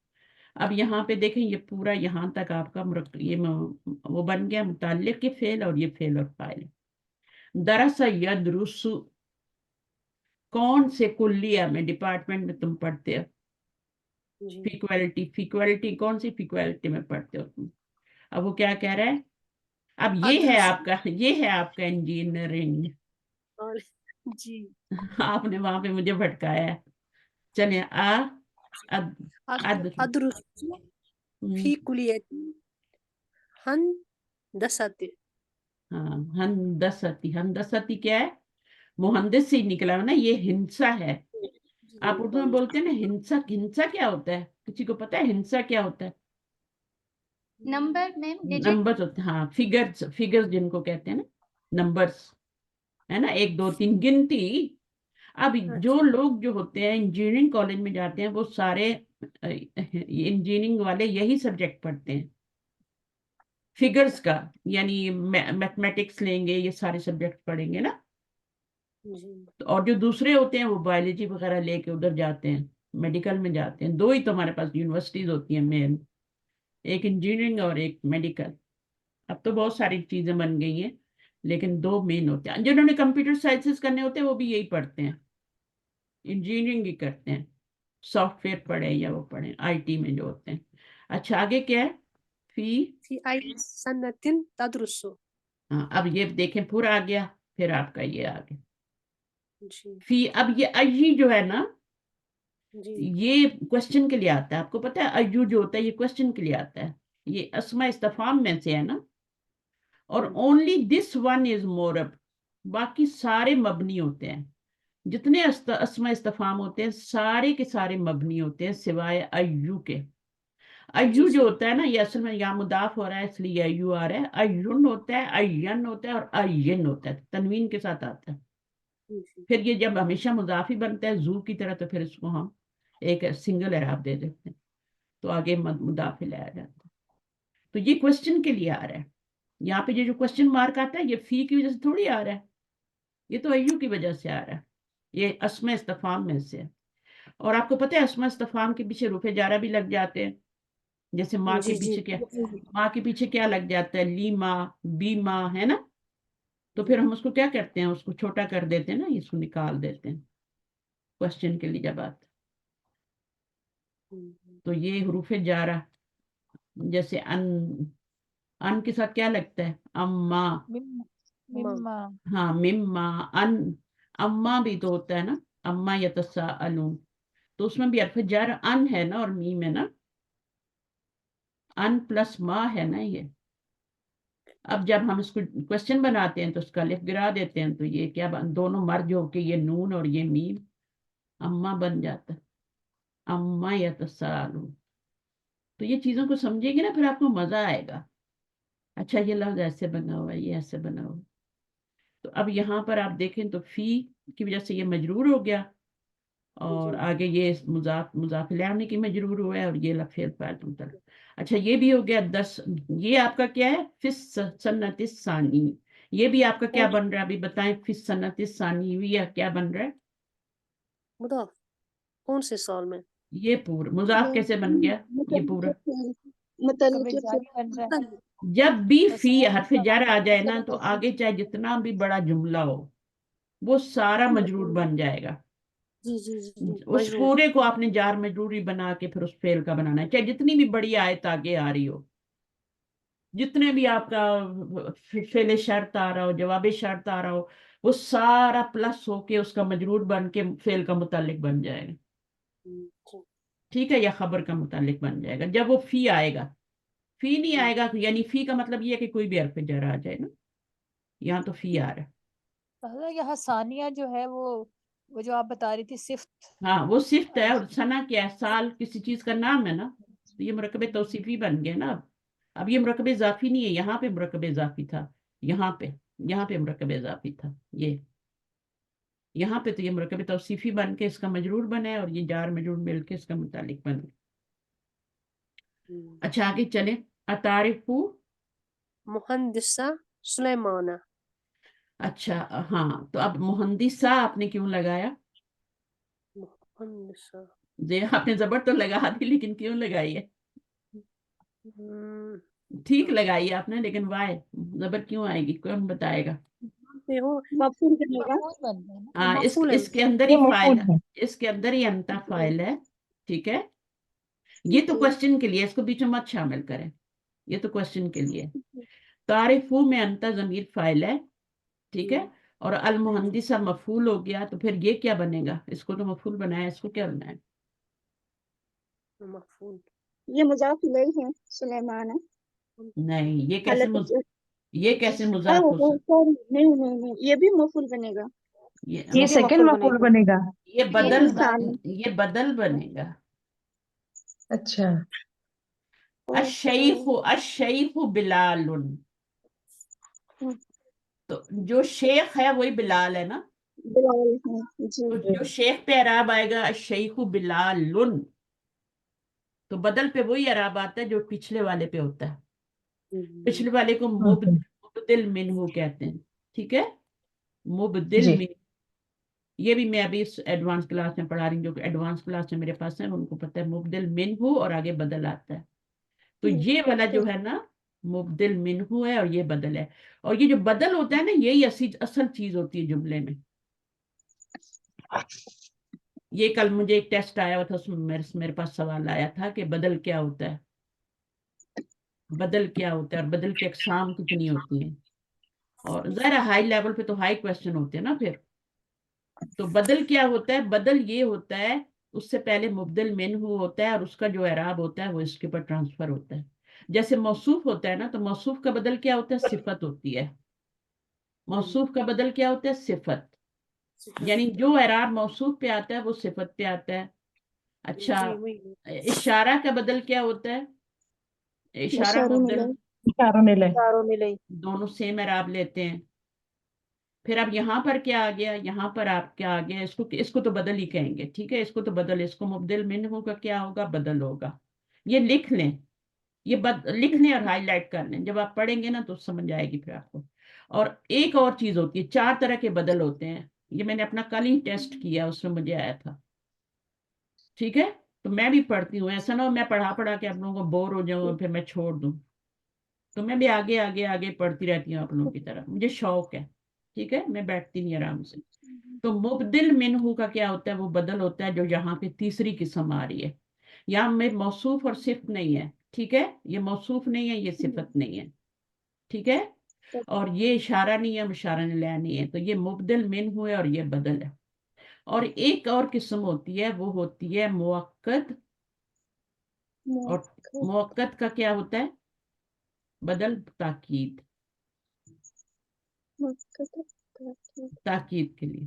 अब यहाँ पे देखें, ये पूरा यहाँ तक आपका वो बन गया मुताल्लिक़ के फेल, और ये फेल और फाइल। दरअसल यदरुसु, कौन से कुल्लिया में, डिपार्टमेंट में तुम पढ़ते हो? जी। फीक्वलिटी कौन सी फीक्वलिटी में पढ़ते हो तुम? अब वो क्या कह रहा है? अब अदरुसु। ये है आपका इंजीनियरिंग। और जी, आपने वहां पे मुझे भटकाया है। चलिए अद, अद, अदरुसु हम्म, फी कुलियति हंदसति। हाँ, हंदसती, हंदसती क्या है? मुहंदिस से ही निकला है ना, ये हिंसा है। आप उर्दू में बोलते हैं ना हिंसा, हिंसा क्या होता है? किसी को पता है हिंसा क्या होता है? Number ma'am, digit. नंबर होते हैं, हाँ, फिगर्स, फिगर्स जिनको कहते हैं ना, नंबर्स, है ना, 1 2 3 गिनती। अब जो लोग जो होते हैं इंजीनियरिंग कॉलेज में जाते हैं वो सारे इंजीनियरिंग वाले यही सब्जेक्ट पढ़ते हैं, फिगर्स का, यानी मैथमेटिक्स लेंगे, ये सारे सब्जेक्ट पढ़ेंगे ना। और जो दूसरे होते हैं वो बायोलॉजी वगैरह लेके उधर जाते हैं, मेडिकल में जाते हैं। 2 ही तो हमारे पास यूनिवर्सिटीज होती हैं मेन, एक इंजीनियरिंग और एक मेडिकल। अब तो बहुत सारी चीजें बन गई हैं, लेकिन 2 मेन होते हैं। जिन्होंने कंप्यूटर साइंसेस करने होते हैं वो भी यही पढ़ते हैं, इंजीनियरिंग ही करते हैं, सॉफ्टवेयर पढ़े या वो पढ़े आईटी में जो होते हैं। अच्छा आगे क्या है, في أي سنة تدرس؟ हाँ अब ये देखें पूरा आ गया, फिर आपका ये आ गया जी फी। अब ये अयी जो है ना, जी ये क्वेश्चन के लिए आता है। आपको पता है अयू जो होता है ये क्वेश्चन के लिए आता है, ये अस्मा इस्तफाम में से है ना। और only this one is Morup, बाकी सारे मबनी होते हैं। जितने अस्मा इस्तफाम होते हैं सारे के सारे मबनी होते हैं सिवाय अयू के। अय्यू जो होता है ना, ये असल में यहाँ मुदाफ हो रहा है इसलिए अय्यू आ रहा है। अय्युन होता है, अय्यन होता है और अय्यन होता है, तनवीन के साथ आता है। फिर ये जब हमेशा मुदाफी बनता है जू की तरह, तो फिर इसको हम एक सिंगल एराब दे देते हैं, तो आगे मुदाफे लाया जाता है। तो ये क्वेश्चन के लिए आ रहा है। यहाँ पे ये जो क्वेश्चन मार्क आता है ये फी की वजह से थोड़ी आ रहा है, ये तो अय्यू की वजह से आ रहा है, ये अस्मा इस्तफाम में से है। और आपको पता है अस्मा इस्तफाम के पीछे रुफे जारा भी लग जाते हैं। जैसे माँ के जी पीछे क्या, माँ के पीछे क्या लग जाता है, ली माँ, बी माँ, है ना। तो फिर हम उसको क्या करते हैं, उसको छोटा कर देते हैं ना, इसको निकाल देते हैं क्वेश्चन के लिए जब आते। तो ये हरूफे जारा, जैसे अन के साथ क्या लगता है, अम्मा, मिम्मा। हाँ मिम्मा, अन, अम्मा भी तो होता है ना, अम्मा यतसाअलून, तो उसमें भी हर्फ जार अन है ना और मीम है ना, अन प्लस माँ है ना ये। अब जब हम इसको क्वेश्चन बनाते हैं तो उसका लिफ गिरा देते हैं, तो ये क्या दोनों मर्ज होके ये नून और ये मीम अम्मा बन जाता है, अम्मा यतसाअलून। तो ये चीजों को समझेंगे ना फिर आपको मजा आएगा। अच्छा ये लफ्ज ऐसे बना हुआ है, ये ऐसे बना हुआ है। तो अब यहाँ पर आप देखें तो फी की वजह से ये मजरूर हो गया, और आगे ये मुजाफ इलैहि की मजरूर हुआ है, और ये लफेल फाइल मुतल्लक। अच्छा ये भी हो गया 10। ये आपका क्या है, फिस सन्नतिस सानी, ये भी आपका क्या बन रहा है अभी बताएं, फिस सन्नतिस सानी ये क्या बन रहा है। मुदाफ कौन से साल में? ये पूरा मुजाफ कैसे बन गया, ये पूरा मतलब कभी जारी बन रहा है। जब भी तो फी सारे हर्फ जार आ जाए ना, तो आगे चाहे जितना भी बड़ा जुमला हो वो सारा मजरूर बन जाएगा। जी जी जी उस मजरूर। पूरे को आपने जार मजरूरी बना के फिर उस फेल का बनाना है, चाहे जितनी भी बड़ी आयत आगे आ रही हो, जितने भी आपका फेले शर्त आ रहा हो, जवाब शर्त आ रहा हो, वो सारा प्लस होके उसका मजरूर बन के फेल का मुतालिक बन जाएगा। जी। ठीक है, या खबर का मुतालिक बन जाएगा जब वो फी आएगा। फी नहीं आएगा यानी फी का मतलब ये है कि कोई भी हर्फ जार आ जाए ना, यहाँ तो फी आ रहा है। पहला यहाँ सानिया जो है वो जो आप बता रही थी सिफ्त। हाँ वो सिफ्त है, और सना क्या है, साल किसी चीज का नाम है ना, तो ये मुरकब तौसीफी बन गया ना। अब ये मुरकब इजाफी नहीं है, यहाँ पे मुरकब इजाफी था, यहाँ पे मुरकब इजाफी था, ये यहाँ पे तो ये मुरकब तौसीफी बन के इसका मजरूर बना है, और ये जार मजरूर मिल के इसका मुतालिक बन गया। अच्छा आगे चले, अतारिफू, मुहंदिसा सुलेमाना। अच्छा हाँ, तो अब मुहंदिसा आपने क्यों लगाया, मुहंदिसा जे आपने जबर तो लगा दी लेकिन क्यों लगाई है, ठीक लगाई है आपने, लेकिन वाई जबर क्यों आएगी, कौन बताएगा। मफूल बनेगा। मफूल बन गया ना। हाँ मफूल है। इसके अंदर ये ही फाइल मफूल है, है। इसके अंदर ही अंता फाइल है। ठीक है, ये तो क्वेश्चन के लिए, इसको बीच में मत शामिल करें, ये तो क्वेश्चन के लिए। तारिफू में अंता जमीर फाइल है, ठीक है, और अल मुहंदिसा मफूल हो गया, तो फिर ये क्या बनेगा, इसको तो मफूल बनाया, इसको क्या बनाया, मफूल। ये मुजाफ इलैहि है सुलेमान। नहीं ये कैसे हालांकि ये कैसे मुजाफ हो सकता, सॉरी, नहीं नहीं नहीं, ये भी मफूल बनेगा। ये ये सेकंड मफूल बनेगा। ये बदल सानी। ये बदल बनेगा। अच्छा अश्शैखु अश्शैखु बिलालुन, تو جو شیخ ہے وہی بلال ہے نا, بلال ہے جی. تو جو شیخ پہ اعراب آئے گا الشیخ بلال, تو بدل پہ وہی اعراب آتا ہے جو پچھلے والے پہ ہوتا ہے. پچھلے والے کو مبدل منہو کہتے ہیں, ٹھیک ہے, مبدل جی. منہو. یہ بھی میں ابھی اس ایڈوانس کلاس میں پڑھا رہی ہوں, جو کہ ایڈوانس کلاس میں میرے پاس ہے ان کو پتہ ہے مبدل منہو اور آگے بدل آتا ہے. تو یہ والا جو ہے نا مبدل منہو ہے اور یہ بدل ہے. اور یہ جو بدل ہوتا ہے نا یہی اصل چیز ہوتی ہے جملے میں. یہ کل مجھے ایک ٹیسٹ آیا ہوا تھا, اس میں میرے پاس سوال آیا تھا کہ بدل کیا ہوتا ہے, بدل کیا ہوتا ہے اور بدل کی اقسام کتنی ہوتی ہیں. اور ظاہر ہائی لیول پہ تو ہائی کویسچن ہوتے ہیں نا. پھر تو بدل کیا ہوتا ہے, بدل یہ ہوتا ہے اس سے پہلے مبدل منہو ہوتا ہے اور اس کا جو اعراب ہوتا ہے وہ اس کے اوپر ٹرانسفر ہوتا ہے. جیسے موصوف ہوتا ہے نا, تو موصوف کا بدل کیا ہوتا ہے, صفت ہوتی ہے. موصوف کا بدل کیا ہوتا ہے, صفت. یعنی جو اعراب موصوف پہ آتا ہے وہ صفت پہ آتا ہے. اچھا, اشارہ کا بدل کیا ہوتا ہے, اشارہ اشارے مبدل, اشاروں نے لے. دونوں سیم اعراب لیتے ہیں. پھر اب یہاں پر کیا آ گیا, یہاں پر آپ کیا آ گیا, اس کو تو بدل ہی کہیں گے, ٹھیک ہے, اس کو تو بدل, اس کو مبدل منہو کا کیا ہوگا, بدل ہوگا. یہ لکھ لیں, یہ لکھ لیں اور ہائی لائٹ کر لیں, جب آپ پڑھیں گے نا تو سمجھ آئے گی پھر آپ کو. اور ایک اور چیز ہوتی ہے, 4 طرح کے بدل ہوتے ہیں. یہ میں نے اپنا کل ہی ٹیسٹ کیا, اس میں مجھے آیا تھا, ٹھیک ہے. تو میں بھی پڑھتی ہوں, ایسا نہ ہو میں پڑھا کے آپ لوگوں کو بور ہو جاؤں اور پھر میں چھوڑ دوں. تو میں بھی آگے آگے آگے پڑھتی رہتی ہوں آپ لوگوں کی طرح, مجھے شوق ہے, ٹھیک ہے, میں بیٹھتی نہیں آرام سے. تو مبدل منہو کا کیا ہوتا ہے, وہ بدل ہوتا ہے جو یہاں پہ تیسری قسم آ رہی ہے. یہاں میں موصوف اور صفت نہیں ہے, ٹھیک ہے, یہ موصوف نہیں ہے, یہ صفت نہیں ہے, ٹھیک ہے, اور یہ اشارہ نہیں ہے, اشارہ لے نہیں ہے. تو یہ مبدل منہو ہے اور یہ بدل ہے. اور ایک اور قسم ہوتی ہے, وہ ہوتی ہے موقت. اور موقت کا کیا ہوتا ہے, بدل تاکید, تاکید کے لیے.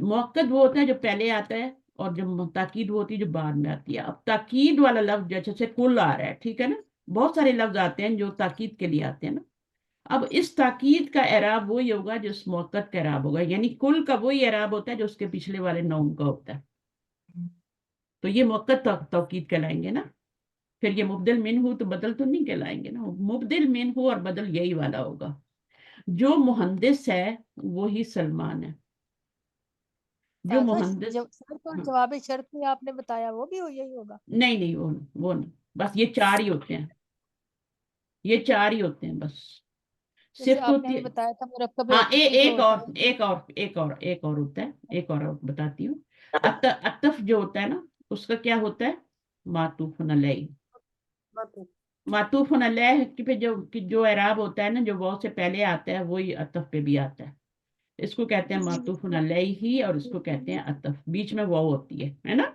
موقت وہ ہوتا ہے جو پہلے آتا ہے, اور جو تاکید وہ ہوتی ہے جو بعد میں آتی ہے. اب تاکید والا لفظ جیسے کل آ رہا ہے, ٹھیک ہے نا, بہت سارے لفظ آتے ہیں جو تاکید کے لیے آتے ہیں نا. اب اس تاکید کا اعراب وہی ہوگا جو اس موقت کا اعراب ہوگا, یعنی کل کا وہی اعراب ہوتا ہے جو اس کے پچھلے والے نون کا ہوتا ہے. تو یہ موقت توکید کہلائیں گے نا. پھر یہ مبدل منہو تو بدل تو نہیں کہلائیں گے نا. مبدل منہو اور بدل یہی والا ہوگا. جو مہندس ہے وہی سلمان ہے. جو مہندس, شرط اور جواب شرط میں آپ نے بتایا وہ بھی یہی ہوگا. نہیں وہ نہیں, بس یہ 4 ہی ہوتے ہیں, یہ 4 ہی ہوتے ہیں بس. جیسے صرف آپ نے ہوتی ہمیں ہے. بتایا تھا مرکب ہاں عطفی جو ہوتا ہے. ایک اور ہوتا ہے, ایک اور بتاتی ہوں. عطف جو ہوتا ہے نا, اس کا کیا ہوتا ہے, معطوف علیہ. معطوف علیہ پہ جو اعراب ہوتا ہے نا, جو واو سے پہلے آتا ہے وہی عطف پہ بھی آتا ہے. اس کو کہتے ہیں معطوف علیہ ہی, اور اس کو کہتے ہیں عطف, بیچ میں واو ہوتی ہے نا.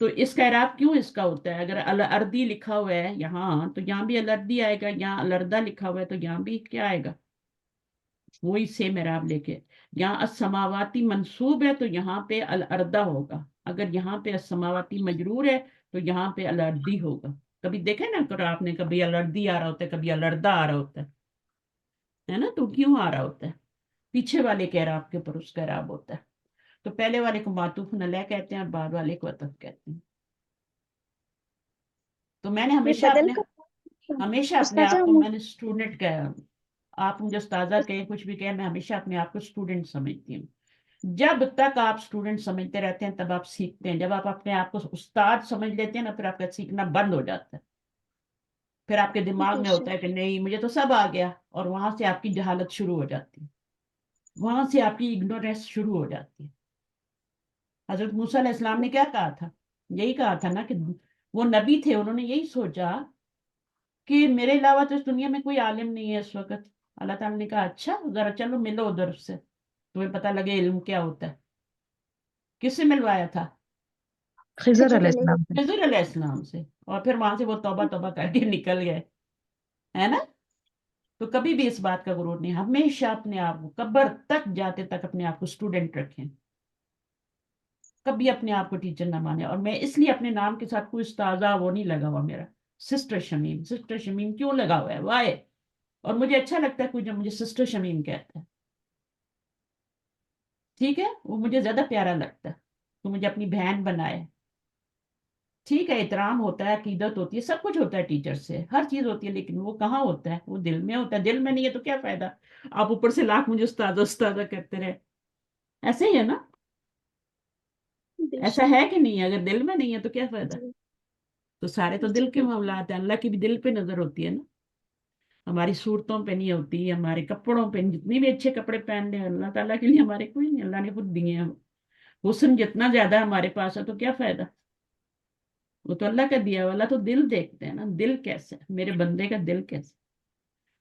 تو اس کا اعراب کیوں اس کا ہوتا ہے, اگر الاردی لکھا ہوا ہے یہاں تو یہاں بھی الاردی آئے گا, یہاں الردہ لکھا ہوا ہے تو یہاں بھی کیا آئے گا, وہی سیم اعراب لے کے. یہاں السماواتی منصوب ہے تو یہاں پہ الردہ ہوگا. اگر یہاں پہ السماواتی مجرور ہے تو یہاں پہ الاردی ہوگا. کبھی دیکھیں نا, اگر آپ نے کبھی الاردی آ رہا ہوتا ہے, کبھی الردہ آ رہا ہوتا ہے نا, تو کیوں آ رہا ہوتا ہے, پیچھے والے کے اعراب کے اوپر اس کا اعراب ہوتا ہے. تو پہلے والے کو معطوف علیہ کہتے ہیں اور بعد والے کو عطف کہتے ہیں. تو میں نے یہ بدل کا ہمیشہ اپنے استاذہ آپ کو, میں نے اسٹوڈنٹ کہا, آپ مجھے استاذہ کہیں کچھ بھی کہیں, میں ہمیشہ اپنے آپ کو اسٹوڈنٹ سمجھتی ہوں. جب تک آپ اسٹوڈنٹ سمجھتے رہتے ہیں تب آپ سیکھتے ہیں. جب آپ اپنے آپ کو استاد سمجھ لیتے ہیں نا, پھر آپ کا سیکھنا بند ہو جاتا ہے. پھر آپ کے دماغ میں ہوتا ہے کہ نہیں مجھے تو سب آ گیا, اور وہاں سے آپ کی جہالت شروع ہو جاتی ہے, وہاں سے آپ کی اگنورینس شروع ہو جاتی ہے. حضرت موسیٰ علیہ السلام نے کیا کہا تھا, یہی کہا تھا نا کہ وہ نبی تھے, انہوں نے یہی سوچا کہ میرے علاوہ تو اس دنیا میں کوئی عالم نہیں ہے اس وقت. اللہ تعالیٰ نے کہا اچھا ذرا چلو ملو ادھر سے, تمہیں پتہ لگے علم کیا ہوتا ہے. کس سے ملوایا تھا, خضر علیہ السلام سے. خضر علیہ السلام سے, اور پھر وہاں سے وہ توبہ کر کے نکل گئے, ہے نا. تو کبھی بھی اس بات کا غرور نہیں, ہمیشہ اپنے آپ کو قبر تک جاتے تک اپنے آپ کو اسٹوڈنٹ رکھیں, کبھی اپنے آپ کو ٹیچر نہ مانے. اور میں اس لیے اپنے نام کے ساتھ کوئی استاذہ وہ نہیں لگا ہوا میرا, سسٹر شمیم. سسٹر شمیم کیوں لگا ہوا ہے, وائے, اور مجھے اچھا لگتا ہے کوئی جب مجھے سسٹر شمیم کہتا ہے، ٹھیک ہے، وہ مجھے زیادہ پیارا لگتا ہے، تو مجھے اپنی بہن بنائے، ٹھیک ہے، احترام ہوتا ہے، عقیدت ہوتی ہے، سب کچھ ہوتا ہے ٹیچر سے، ہر چیز ہوتی ہے، لیکن وہ کہاں ہوتا ہے؟ وہ دل میں ہوتا ہے، دل میں نہیں ہے تو کیا فائدہ؟ آپ اوپر سے لاکھ مجھے استاذہ استاذہ کرتے رہے، ایسے ہی ہے نا؟ ایسا ہے کہ نہیں؟ اگر دل میں نہیں ہے تو کیا فائدہ؟ تو سارے تو دل کے معاملات ہیں، اللہ کی بھی دل پہ نظر ہوتی ہے نا، ہماری صورتوں پہ نہیں ہوتی، ہمارے کپڑوں پہ، جتنے بھی اچھے کپڑے پہن لیں اللہ تعالیٰ کے لیے ہمارے کوئی نہیں، اللہ نے خود دیے ہیں، حسن جتنا زیادہ ہمارے پاس ہے تو کیا فائدہ؟ وہ تو اللہ کا دیا ہوا، اللہ تو دل دیکھتے ہیں نا، دل کیسے ہے، میرے بندے کا دل کیسے؟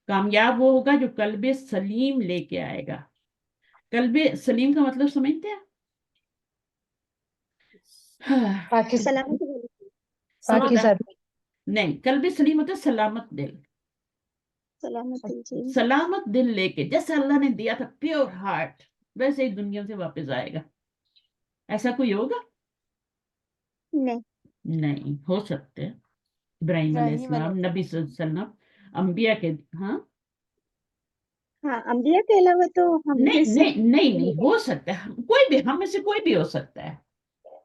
کامیاب وہ ہوگا جو قلب سلیم لے کے آئے گا۔ قلب سلیم کا مطلب سمجھتے ہیں؟ سلامت پاکیزہ نہیں، قلب سلیم ہوتا ہے سلامت دل، سلامت دل لے کے، جیسے اللہ نے دیا تھا پیور ہارٹ، ویسے ہی دنیا سے واپس آئے گا۔ ایسا کوئی ہوگا؟ نہیں ہو سکتے ہیں، ابراہیم علیہ ابراہیم علیہ السلام، نبی صلی اللہ علیہ وسلم، انبیاء کے، ہاں انبیاء کے علاوہ تو ہم بھی نہیں نہیں نہیں نہیں ہو سکتا ہے، کوئی بھی ہم میں سے کوئی بھی ہو سکتا ہے،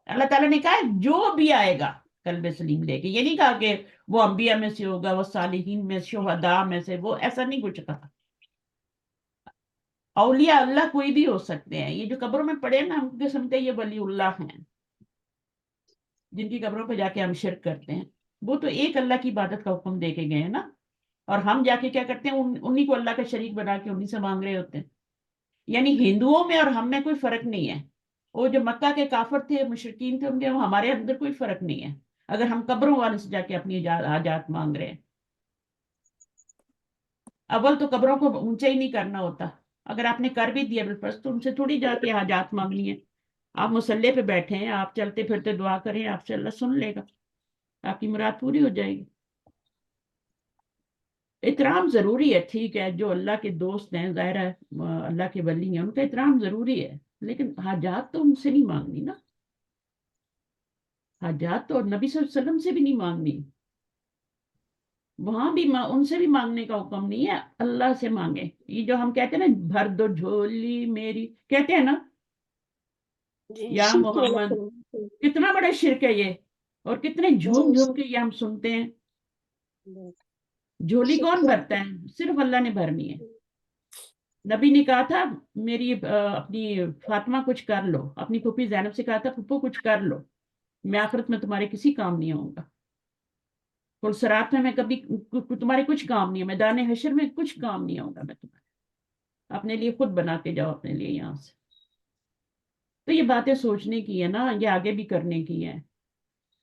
اللہ تعالیٰ نے کہا ہے جو بھی آئے گا قلب سلیم لے کے، یہ نہیں کہا کہ وہ انبیاء میں سے ہوگا، وہ صالحین میں، شہداء میں سے، وہ ایسا نہیں کچھ کہا، اولیاء اللہ کوئی بھی ہو سکتے ہیں، یہ جو قبروں میں پڑے ہیں نا، ہم سمجھتے ہیں یہ ولی اللہ ہیں، جن کی قبروں پہ جا کے ہم شرک کرتے ہیں، وہ تو ایک اللہ کی عبادت کا حکم دے کے گئے ہیں نا، اور ہم جا کے کیا کرتے ہیں، انہی کو اللہ کا شریک بنا کے انہی سے مانگ رہے ہوتے ہیں، یعنی ہندوؤں میں اور ہم میں کوئی فرق نہیں ہے، وہ جو مکہ کے کافر تھے، مشرکین تھے، ان کے ہمارے اندر کوئی فرق نہیں ہے، اگر ہم قبروں والے سے جا کے اپنی حاجات مانگ رہے ہیں۔ اول تو قبروں کو اونچا ہی نہیں کرنا ہوتا، اگر آپ نے کر بھی دیا بالفرض تو ان سے تھوڑی جا کے حاجات مانگنی ہے، آپ مصلے پہ بیٹھے ہیں، آپ چلتے پھرتے دعا کریں، آپ سے اللہ سن لے گا، آپ کی مراد پوری ہو جائے گی۔ احترام ضروری ہے، ٹھیک ہے، جو اللہ کے دوست ہیں، ظاہر ہے اللہ کے ولی ہیں، ان کا احترام ضروری ہے، لیکن حاجات تو ان سے نہیں مانگنی نا، حاجات تو نبی صلی اللہ علیہ وسلم سے بھی نہیں مانگنی، وہاں بھی ان سے بھی مانگنے کا حکم نہیں ہے، اللہ سے مانگے، یہ جو ہم کہتے ہیں نا بھر دو جھولی میری، کہتے ہیں نا یا محمد، کتنا بڑا شرک ہے یہ، اور کتنے جھوم جھوم کے یہ ہم سنتے ہیں، جھولی کون بھرتا ہے؟ صرف اللہ نے بھرنی ہے، نبی نے کہا تھا میری اپنی فاطمہ کچھ کر لو، اپنی پھوپھی زینب سے کہا تھا پھپھو کچھ کر لو، میں آخرت میں تمہارے کسی کام نہیں آؤں گا، پلسرات میں کبھی تمہارے کچھ کام نہیں ہے، میدان حشر میں کچھ کام نہیں آؤں گا میں تمہارے، اپنے لیے خود بنا کے جاؤ اپنے لیے یہاں سے۔ تو یہ باتیں سوچنے کی ہے نا، یہ آگے بھی کرنے کی ہے،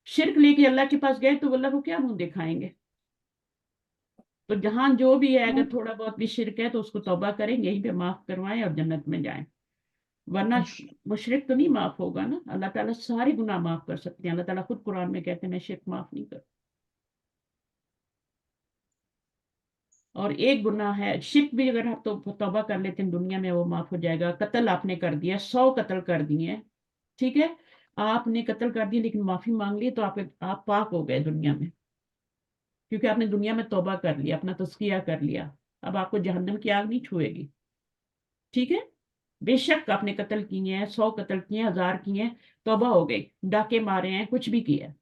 شرک لے کے اللہ کے پاس گئے تو اللہ کو کیا منہ دکھائیں گے؟ تو جہاں جو بھی ہے، اگر تھوڑا بہت بھی شرک ہے تو اس کو توبہ کریں، یہیں پہ معاف کروائیں اور جنت میں جائیں، ورنہ مشرک تو نہیں معاف ہوگا نا، اللہ تعالیٰ ساری گناہ معاف کر سکتے ہیں، اللہ تعالیٰ خود قرآن میں کہتے ہیں میں شرک معاف نہیں کرتا، اور ایک گناہ ہے شرک بھی، اگر آپ توبہ کر لیتے ہیں دنیا میں وہ معاف ہو جائے گا، قتل آپ نے کر دیا، 100 قتل کر دیے، ٹھیک ہے، آپ نے قتل کر دیا لیکن معافی مانگ لی تو آپ پاک ہو گئے دنیا میں، کیونکہ آپ نے دنیا میں توبہ کر لیا، اپنا تزکیہ کر لیا، اب آپ کو جہنم کی آگ نہیں چھوئے گی، ٹھیک ہے، بے شک آپ نے قتل کیے ہیں، 100 قتل کیے ہیں، 1000 کیے ہیں، توبہ ہو گئی، ڈاکے مارے ہیں، کچھ بھی کیا ہے،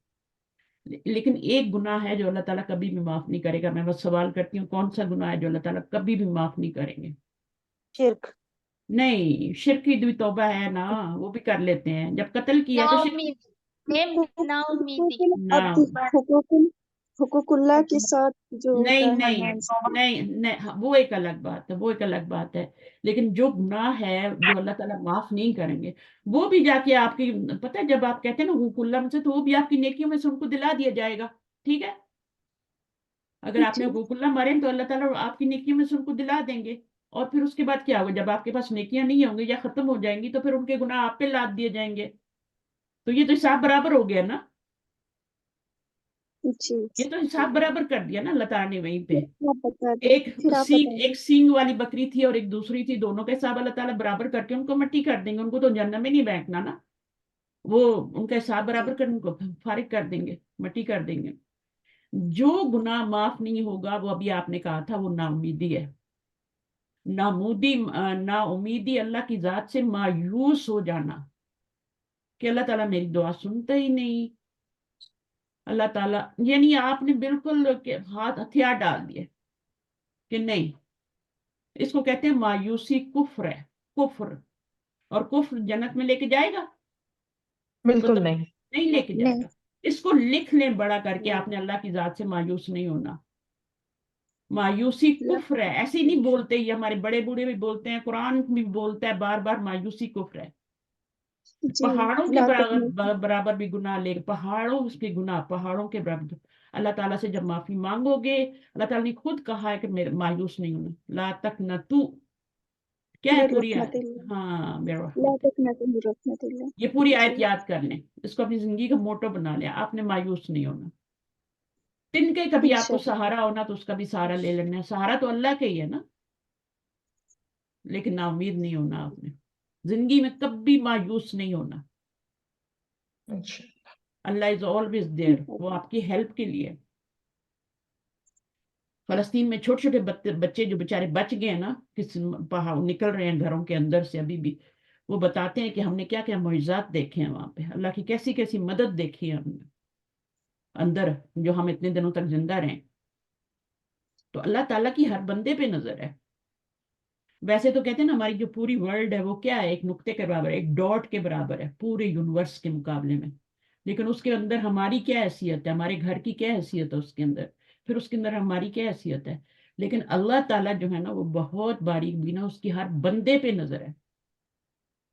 لیکن ایک گناہ ہے جو اللہ تعالیٰ کبھی بھی معاف نہیں کرے گا، میں بس سوال کرتی ہوں کون سا گناہ ہے جو اللہ تعالیٰ کبھی بھی معاف نہیں کریں گے؟ شرک، نہیں، شرک کی بھی توبہ ہے نا، وہ بھی کر لیتے ہیں، جب قتل کیا تو شرک نا امیدی حقوق اللہ کے ساتھ جو ہوتا نہیں ہے نہیں نہیں نہیں، وہ ایک الگ بات ہے، وہ ایک الگ بات ہے، لیکن جو گناہ ہے جو اللہ تعالیٰ معاف نہیں کریں گے، وہ بھی جا کے آپ کی، پتہ ہے جب آپ کہتے ہیں نا حقوق اللہ میں سے، تو وہ بھی آپ کی نیکیوں میں سے ان کو دلا دیا جائے گا، ٹھیک ہے، اگر آپ نے حقوق اللہ مارے تو اللہ تعالیٰ آپ کی نیکیوں میں سے ان کو دلا دیں گے، اور پھر اس کے بعد کیا ہوگا، جب آپ کے پاس نیکیاں نہیں ہوں گی یا ختم ہو جائیں گی تو پھر ان کے گناہ آپ پہ لاد دیے جائیں گے، تو یہ تو حساب برابر ہو گیا نا، یہ تو حساب برابر کر دیا نا اللہ تعالیٰ نے وہیں پہ، ایک سینگ والی بکری تھی اور ایک دوسری تھی، دونوں کا حساب اللہ تعالیٰ برابر کر کے ان کو مٹی کر دیں گے، ان کو تو جہنم میں نہیں بیٹھنا نا، وہ ان کا حساب برابر کر ان کو فارغ کر دیں گے، مٹی کر دیں گے، جو गुनाह माफ नहीं होगा वो अभी आपने कहा था, वो नाउमीदी है। नाउमीदी अल्लाह की जात से मायूस हो जाना कि अल्लाह ताला मेरी दुआ सुनता ही नहीं, अल्लाह ताला, यानी आपने बिल्कुल हाथ हथियार डाल दिए कि नहीं। इसको कहते हैं मायूसी, कुफ्र है, कुफ्र। और कुफ्र जन्नत में लेके जाएगा? बिल्कुल बताओ, नहीं। नहीं लेके नहीं। जाएगा। इसको लिख लें बड़ा करके, नहीं। आपने अल्लाह की जात से मायूस नहीं होना। मायूसी अल्लाह कुफ्र है, ऐसे ही नहीं बोलते, ये हमारे बड़े बूढ़े भी बोलते हैं, कुरान भी बोलता है बार बार, मायूसी कुफ्र है। जी पहाड़ों के ला बराबर बराबर भी गुनाह ले, पहाड़ों के गुनाह पहाड़ों के बराबर। अल्लाह ताला से जब माफी मांगोगे, अल्लाह ताला ने खुद कहा है कि मेरे मायूस नहीं होना। ला तक न तू, क्या है मेरी पूरी आयत? रहमतिल्लाह, हाँ, मेरा ला रहमत। तकनतु मिन रहमतिल्लाह। ये पूरी आयत जी याद कर लें, इसको अपनी जिंदगी का मोटो बना लिया आपने, मायूस नहीं होना। तिनके कभी आपको इंशाअल्लाह। सहारा होना तो उसका भी सहारा ले लेना है, सहारा तो अल्लाह का ही है ना, लेकिन ना उम्मीद नहीं होना आपने। जिंदगी में कभी मायूस नहीं होना। अच्छा। अल्लाह इज ऑलवेज देयर, वो आपकी हेल्प के लिए। फलस्तीन में छोटे छोटे बच्चे जो बेचारे बच गए ना, किस पहाड़ निकल रहे हैं घरों के अंदर से अभी भी, वो बताते हैं कि हमने क्या क्या मुइज़ात देखे हैं वहां पे, अल्लाह की कैसी कैसी मदद देखी है हमने अंदर, जो हम इतने दिनों तक जिंदा रहे। तो अल्लाह ताला की हर बंदे पे नजर है। वैसे तो कहते हैं ना, हमारी जो पूरी वर्ल्ड है वो क्या है, एक नुक्ते के बराबर है, एक डॉट के बराबर है पूरे यूनिवर्स के मुकाबले में। लेकिन उसके अंदर हमारी क्या हैसियत है, हमारे घर की क्या हैसियत है उसके अंदर, फिर उसके अंदर हमारी क्या हैसियत है। लेकिन अल्लाह ताला जो है ना, वो बहुत बारीक बीना, उसकी हर बंदे पे नजर है।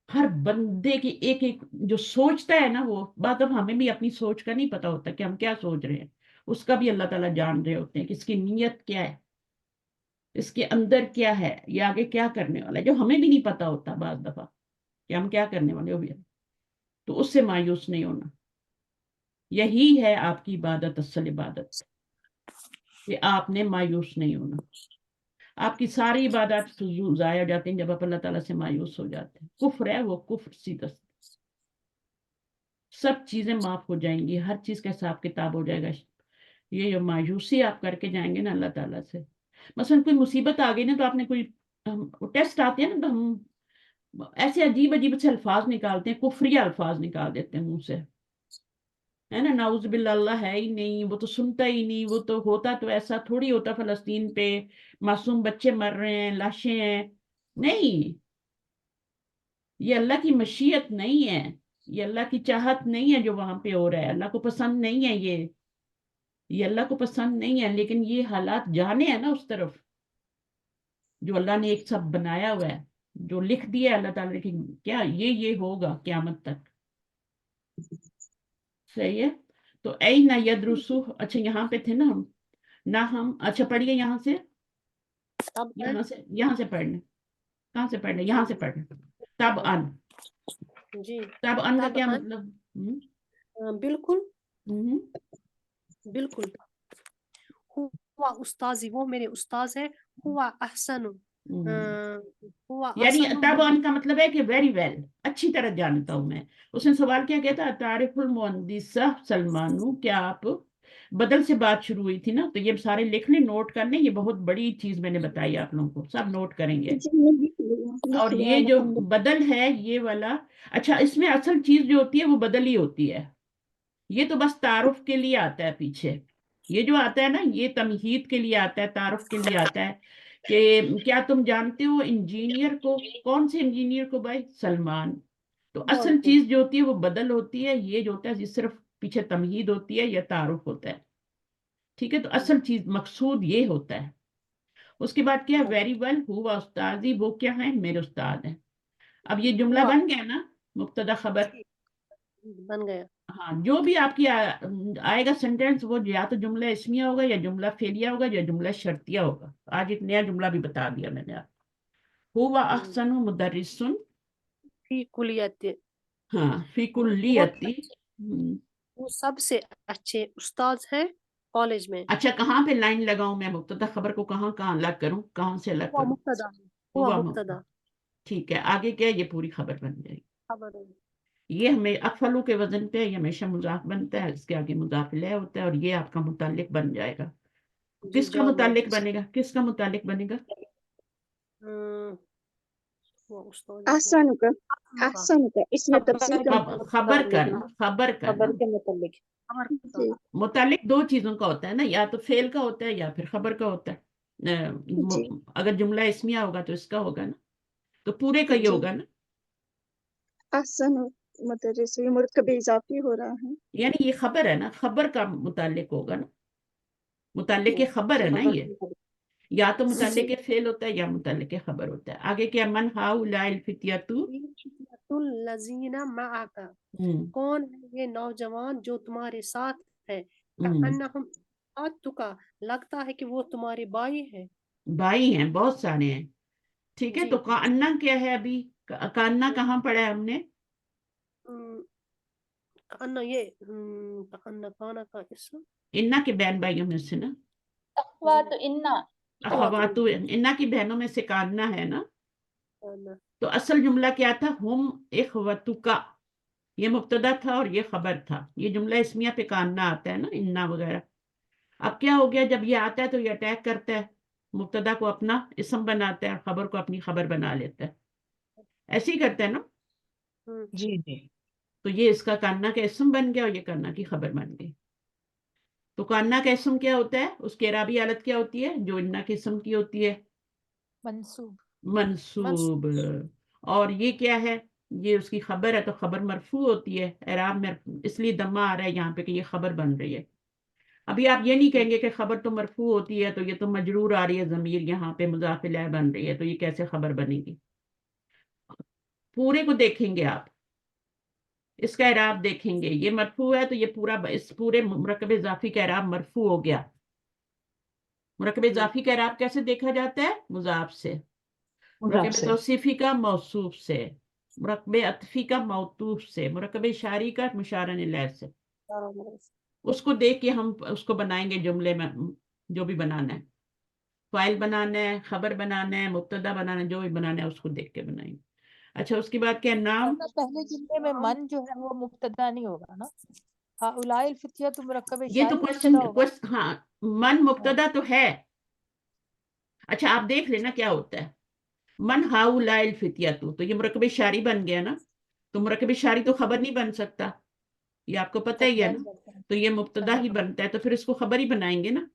हर बंदे की एक एक जो सोचता है ना, वो बात, अब हमें भी अपनी सोच का नहीं पता होता कि हम क्या सोच रहे हैं, उसका भी अल्लाह ताला जान रहे होते हैं कि इसकी नीयत क्या है, इसके अंदर क्या है, ये आगे क्या करने वाला है, जो हमें भी नहीं पता होता बाज दफा कि हम क्या करने वाले हो भी। तो उससे मायूस नहीं होना, यही है आपकी इबादत, असल इबादत, कि आपने मायूस नहीं होना। आपकी सारी इबादत जाया हो जाती हैं जब आप अल्लाह ताला से मायूस हो जाते हैं। कुफ्र है वो, कुफ्र सीधा, सब चीजें माफ हो जाएंगी, हर चीज का हिसाब किताब हो जाएगा। ये जो मायूसी आप करके जाएंगे ना अल्लाह ताला से, मसलन कोई मुसीबत आ गई ना, तो आपने कोई टेस्ट आते हैं ना, तो हम ऐसे अजीब अजीब से अल्फाज निकालते हैं, कुफरी अल्फाज निकाल देते हैं मुंह से, है ना, नाउज बिल्लाह, है ही नहीं, वो तो सुनता ही नहीं, वो तो होता तो ऐसा थोड़ी होता, फलस्तीन पे मासूम बच्चे मर रहे हैं, लाशें हैं। नहीं, ये अल्लाह की मशीयत नहीं है, ये अल्लाह की चाहत नहीं है जो वहां पे हो रहा है, अल्लाह को पसंद नहीं है ये अल्लाह को पसंद नहीं है। लेकिन ये हालात जाने हैं ना उस तरफ, जो अल्लाह ने एक सब बनाया हुआ है, जो लिख दिया है अल्लाह ताला ने कि क्या ये होगा क्यामत तक। सही है। तो ऐ ना यदरुसु, अच्छा यहाँ पे थे ना हम, ना हम, अच्छा पढ़िए यहाँ से, तब यहाँ से पढ़ने, कहाँ से पढ़ने, यहाँ से पढ़ने। तब अन, जी, तब अन का तब क्या अन, मतलब? बिल्कुल हम्म, बिल्कुल। हुआ उस्ताजी, वो मेरे उस्ताज है। हुआ अहसनु, हुआ यानी अहसनु तब अन का मतलब है कि वेरी वेल, अच्छी तरह जानता हूं मैं। उसने सवाल क्या किया था, तारिफुल मुहद्दिसा सलमानू, क्या आप, बदल से बात शुरू हुई थी ना, तो ये सारे लिख लें, नोट कर लें, ये बहुत बड़ी चीज मैंने बताई आप लोगों को, सब नोट करेंगे। जी मैं लिख और लिया ये जो अल्हम्दुलिल्लाह। बदल है ये वाला, अच्छा इसमें असल चीज जो होती है वो बदल ही होती है, ये तो बस तारुफ के लिए आता है पीछे। ये जो आता है ना, ये तमहीद के लिए आता है, तारुफ के लिए आता है कि क्या तुम जानते हो इंजीनियर को, कौन से इंजीनियर को भाई, सलमान। तो असल को। चीज जो होती है वो बदल होती है, ये जो होता है ये सिर्फ पीछे तमहीद होती है या तारुफ होता है। ठीक है, तो असल चीज मकसूद ये होता है। उसके बाद क्या, वेरी वेल, हुआ उस्तादी, वो क्या है, मेरे उस्ताद हैं। अब ये जुमला हुआ बन गया ना, मुब्तदा खबर। बन गया। हाँ, जो भी आपकी आएगा सेंटेंस, वो या तो जुमला इस्मिया होगा, या जुमला फेलिया होगा, या जुमला शर्तिया होगा। आज एक नया जुमला भी बता दिया मैंने आपको। हुवा अहसनु मुदर्रिसुन, फी कुलियत, हाँ, फी बहुत कुल्लियती। वो सबसे अच्छे उस्ताद हैं कॉलेज में। अच्छा, कहाँ पे लाइन लगाऊं मैं, मुब्तदा खबर को कहाँ कहाँ अलग करूं, कहाँ से अलग हुआ करूं? मुब्तदा, हुआ हुआ मुब्तदा, मुब्तदा ठीक है, आगे क्या है, ये पूरी खबर बन जाएगी। खबर है। ये हमें अफलू के वजन पे ये हमेशा मुजाफ बनता है, इसके आगे मुजाफ इलैह होता है, और ये आपका मुतालिक बन जाएगा। जी किसका जा मुतालिक मर्द बनेगा, किसका मुतालिक बनेगा? वो उस्ताद अहसन का का अहसन का इसमें तफसील का खबर का ना, खबर का खबर ना। के मुतालिक जी मुतालिक दो चीजों का होता है ना, या तो फेल का होता है या फिर खबर का होता है। जी अगर जुमला इस्मिया होगा तो इसका होगा ना, तो पूरे का ये जी होगा ना। अहसन मदरस ये मुरकब इजाफी हो रहा है। यानी ये खबर है ना, खबर का मुतालिक होगा ना, मुतालिक जी खबर है ना खबर ये। के मुतालिक या तो जी मुतालिक फेल होता है या मुतालिक खबर होता है। आगे क्या, मन हाउलाइल फितियतु। लजीना माका हम्म कौन है ये नौजवान जो तुम्हारे साथ है हम्म कअन्नहुम तुका लगता है कि वो तुम्हारे भाई है भाई हैं, बहुत सारे हैं। ठीक है, जी तो कान्ना क्या है अभी? कान्ना कहाँ पढ़ा है हमने? कअन्ना ये कअन्ना काना का इसम इन्ना के बहन भाइयों में से ना, अखवात इन्ना अखवातु, इन्ना की बहनों में से कान्ना है ना। काना तो असल जुमला क्या था? हुम इखवतुका, ये मुब्तदा था और ये खबर था। ये जुमला इस्मिया पे कान्ना आता है ना, इन्ना वगैरह। अब क्या हो गया, जब ये आता है तो ये अटैक करता है, मुब्तदा को अपना इस्म बनाता है और खबर को अपनी खबर बना लेता है। ऐसे ही करता है ना। जी जी। तो ये इसका कान्ना का इस्म बन गया और ये कान्ना की खबर बन गई। तो कान्ना का इस्म क्या होता है, उसकी एराबी हालत क्या होती है जो इन्ना के इस्म की होती है? मंसूब मंसूब। और ये क्या है, ये उसकी खबर है, तो खबर मरफू होती है। एराब में इसलिए दम्मा आ रहा है यहाँ पे कि ये खबर बन रही है। अभी आप ये नहीं कहेंगे कि खबर तो मरफू होती है तो ये तो मजरूर आ रही है, जमीर यहाँ पे मुज़ाफ इलैह बन रही है, तो ये कैसे खबर बनेगी? पूरे को देखेंगे आप, इसका एराब देखेंगे। ये मरफू है तो ये पूरा, इस पूरे मुरक्कब इजाफी का एराब मरफू हो गया। मुरक्कब इजाफी का एराब कैसे देखा जाता है? मुजाफ से। मुजाफ मुरक्कब से। तौसीफी का मौसूफ से। मुरक्कब अतफी का मौतूफ से। मुरक्कब इशारी का मुशारन इलैह से। उसको देख के हम उसको बनाएंगे जुमले में, जो भी बनाना है, फाइल बनाना है, खबर बनाना है, मुब्तदा बनाना है, जो भी बनाना है उसको देख के बनाएंगे। अच्छा, उसके बाद क्या, नाम? वरना पहले जुमले में मन जो है वो मुब्तदा नहीं होगा ना। हाँ उलाइल फितिया तो मुरक्कब ये तो शारी क्वेश्चन, मुब्तदा होगा। हाँ, मन हाँ मुब्तदा तो है। अच्छा, आप देख लेना क्या होता है। मन हाउलाइल फितियतु, तो ये मुरक्कब शारी बन गया ना। तो मुरक्कब शारी तो खबर नहीं बन सकता, ये आपको पता ही है मुब्तदा ही ना। बनता है। तो ये मुब्तदा ही बनता है, तो फिर इसको खबर ही बनाएंगे ना।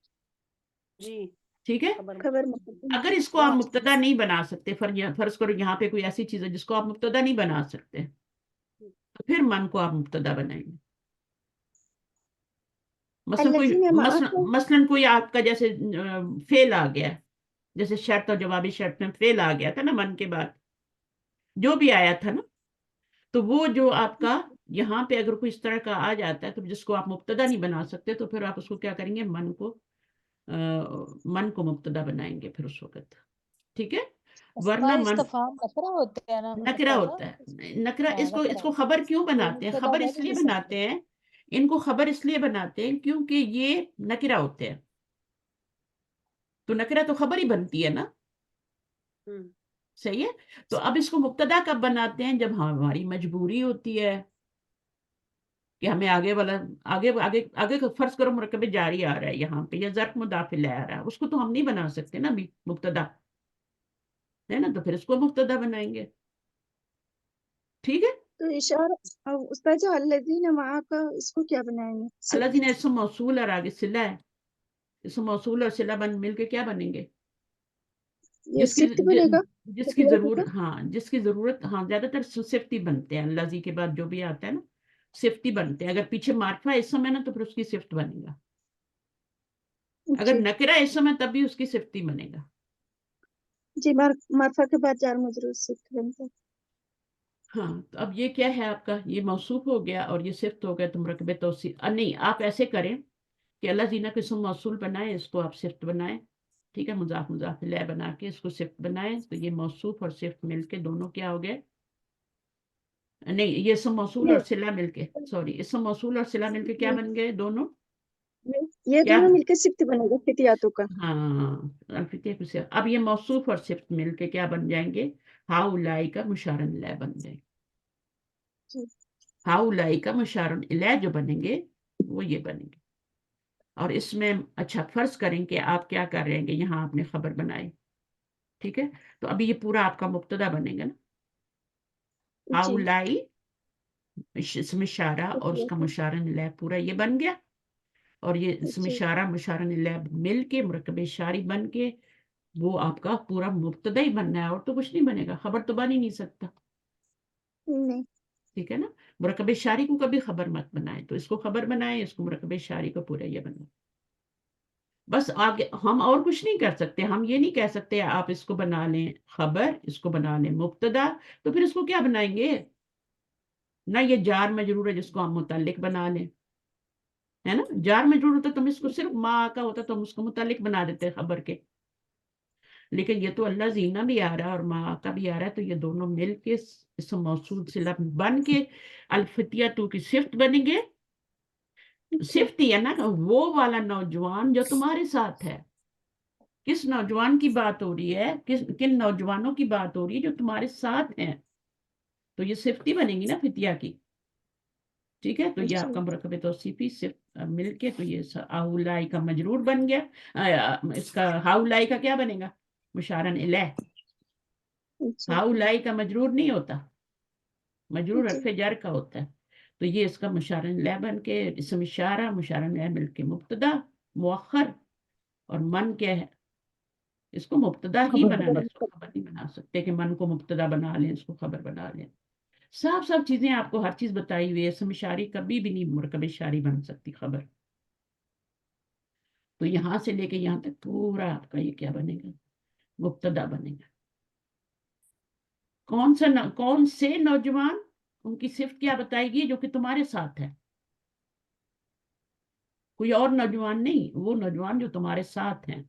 जी ठीक है। खबर खबर मुकद्दम अगर इसको आप मुब्तदा नहीं बना सकते, फर्ज करो यहाँ पे कोई ऐसी चीज है जिसको आप मुब्तदा नहीं बना सकते, तो फिर मन को आप मुब्तदा बनाएंगे। मसलन कोई, अल्लज़ीना मसलन कोई आपका जैसे फेल आ गया, जैसे शर्त और जवाबी शर्त में फेल आ गया था ना, मन के बाद जो भी आया था ना, तो वो जो आपका यहाँ पे अगर कोई इस तरह का आ जाता है, तो जिसको आप मुब्तदा नहीं बना सकते, तो फिर आप उसको क्या करेंगे, मन को मुब्तदा बनाएंगे फिर उस वक्त। ठीक है। वरना अस्माए मन इस्तफहाम नकरा होते हैं ना नकरा उस्ताद होता है। नकरा, हाँ इसको नकरा इसको खबर क्यों तो बनाते हैं? मुब्तदा खबर बन ही इसलिए नहीं सकते। बनाते हैं, इनको खबर इसलिए बनाते हैं क्योंकि ये नकरा होते हैं। तो नकरा तो खबर ही बनती है ना। सही है। तो अब इसको मुब्तदा कब बनाते हैं? जब हमारी मजबूरी होती है कि हमें आगे वाला, आगे आगे आगे का फर्ज करो मुरक्कब जारी आ रहा है यहाँ पे, या ज़र्फ मुदाफिल आ रहा है, उसको तो हम नहीं बना सकते ना अभी मुब्तदा, है ना। तो फिर इसको मुब्तदा बनाएंगे। ठीक है। तो इशारा अब उस्ताद जो अल्लज़ीना माआ का इसको क्या बनाएंगे अल्लाह सिर्फ ने इसम मौसूल और आगे सिला है, इसम मौसूल और सिला बन मिलके क्या बनेंगे? ये जिसकी सिफ्त बनेगा जिसकी फितिया का जरूरत, हाँ जिसकी जरूरत, हाँ ज्यादातर सिफ्ती बनते हैं। अल्लाजी के बाद जो भी आता है ना, सिफ्ती बनते हैं। अगर पीछे मार्फा इसम है ना, तो फिर उसकी सिफ्त बनेगा। अगर जी नकरा इसम है तब भी उसकी सिफ्ती बनेगा। जी मार्फा के बाद जार मजरूर सिफ्त बनता है। हाँ, तो अब ये क्या है आपका, ये मौसूफ हो गया और ये सिफ्त हो गया। तो मुरकबे तौसीफ नहीं, आप ऐसे करें कि अल्लाह जीना के इसम मौसूल बनाए, इसको आप सिफ्त बनाएं। ठीक है, मुजाफ मुजाफ इलैह बना के इसको सिफ्त बनाएं। तो ये मौसूफ और सिफ्त मिलके दोनों क्या हो गए? नहीं, ये इसम मौसूल और सिला मिलके, सॉरी, इसम मौसूल और सिला मिलके क्या बन गए दोनों? ये क्या? दोनों मिलकर सिफ्त बनेगा फितियातों का। हाँ, अल्फिया कुछ। अब ये मौसूफ और सिफ्त मिलके क्या बन जाएंगे? हाउलाई का मुशारन लै बन जाएंगे। जी हाउलाई का मुशारुन इलै जो बनेंगे वो ये बनेंगे। और इसमें अच्छा फर्ज करें कि आप क्या कर रहे हैं कि यहाँ आपने खबर बनाई, ठीक है, तो अभी ये पूरा आपका मुब्तदा बनेगा ना, जी हाउलाई इसमें इशारा और जी उसका मुशारन इलै पूरा ये बन गया, और ये इसमें जी इशारा मुशारन इलै मिल के मुरक्कब शारी बन के वो आपका पूरा मुब्तदा ही बनना है, और तो कुछ नहीं बनेगा, खबर तो बन ही नहीं सकता, नहीं ठीक है ना। मुरक्कब शारी को कभी खबर मत बनाए, तो इसको खबर बनाए, इसको मुरक्कब शारी को पूरा ये बनाए, बस आगे हम और कुछ नहीं कर सकते। हम ये नहीं कह सकते आप इसको बना लें खबर, इसको बना लें मुब्तदा, तो फिर इसको क्या बनाएंगे ना, ये जार मजरूर है जिसको हम मुतल्लिक बना लें, है ना, जार मजरूर होता तो हम इसको सिर्फ माँ का होता तो हम उसको मुतल्लिक बना देते खबर के, लेकिन ये तो अल्लाह जीना भी आ रहा है और माँ का भी आ रहा है, तो ये दोनों मिल के इस मौसूल सिला बन के अल्फतिया तू की सिफ्त बनेंगे। सिफ्त ही है ना, वो वाला नौजवान जो तुम्हारे साथ है, किस नौजवान की बात हो रही है, किन नौजवानों की बात हो रही है जो तुम्हारे साथ हैं, तो ये सिफ्ती बनेगी ना फितिया की, ठीक है। तो ये जी आपका मुरकब तौसीफी सिर्फ मिलके तो ये हाउलाई का मजरूर बन गया, इसका हाउलाई का क्या बनेगा, मुशारन इलै। जी हाउलाई का मजरूर नहीं होता, मजरूर जी हरफ जर का होता है, तो ये इसका मुशारन इलै बन के इसम इशारा मुशारन इलै मिलके मुब्तदा मुअख्खर, और मन क्या है, इसको मुब्तदा ही बनाना है, इसको खबर नहीं बना सकते कि मन को मुब्तदा बना लें, इसको खबर बना लें। साफ साफ चीजें आपको हर चीज बताई हुई है, इसम शारी कभी भी नहीं मुरकब शारी बन सकती खबर। तो यहां से लेके यहां तक पूरा आपका ये क्या बनेगा, मुब्तदा बनेगा। कौन से नौजवान, उनकी सिर्फ क्या बताएगी जो कि तुम्हारे साथ है, कोई और नौजवान नहीं, वो नौजवान जो तुम्हारे साथ हैं।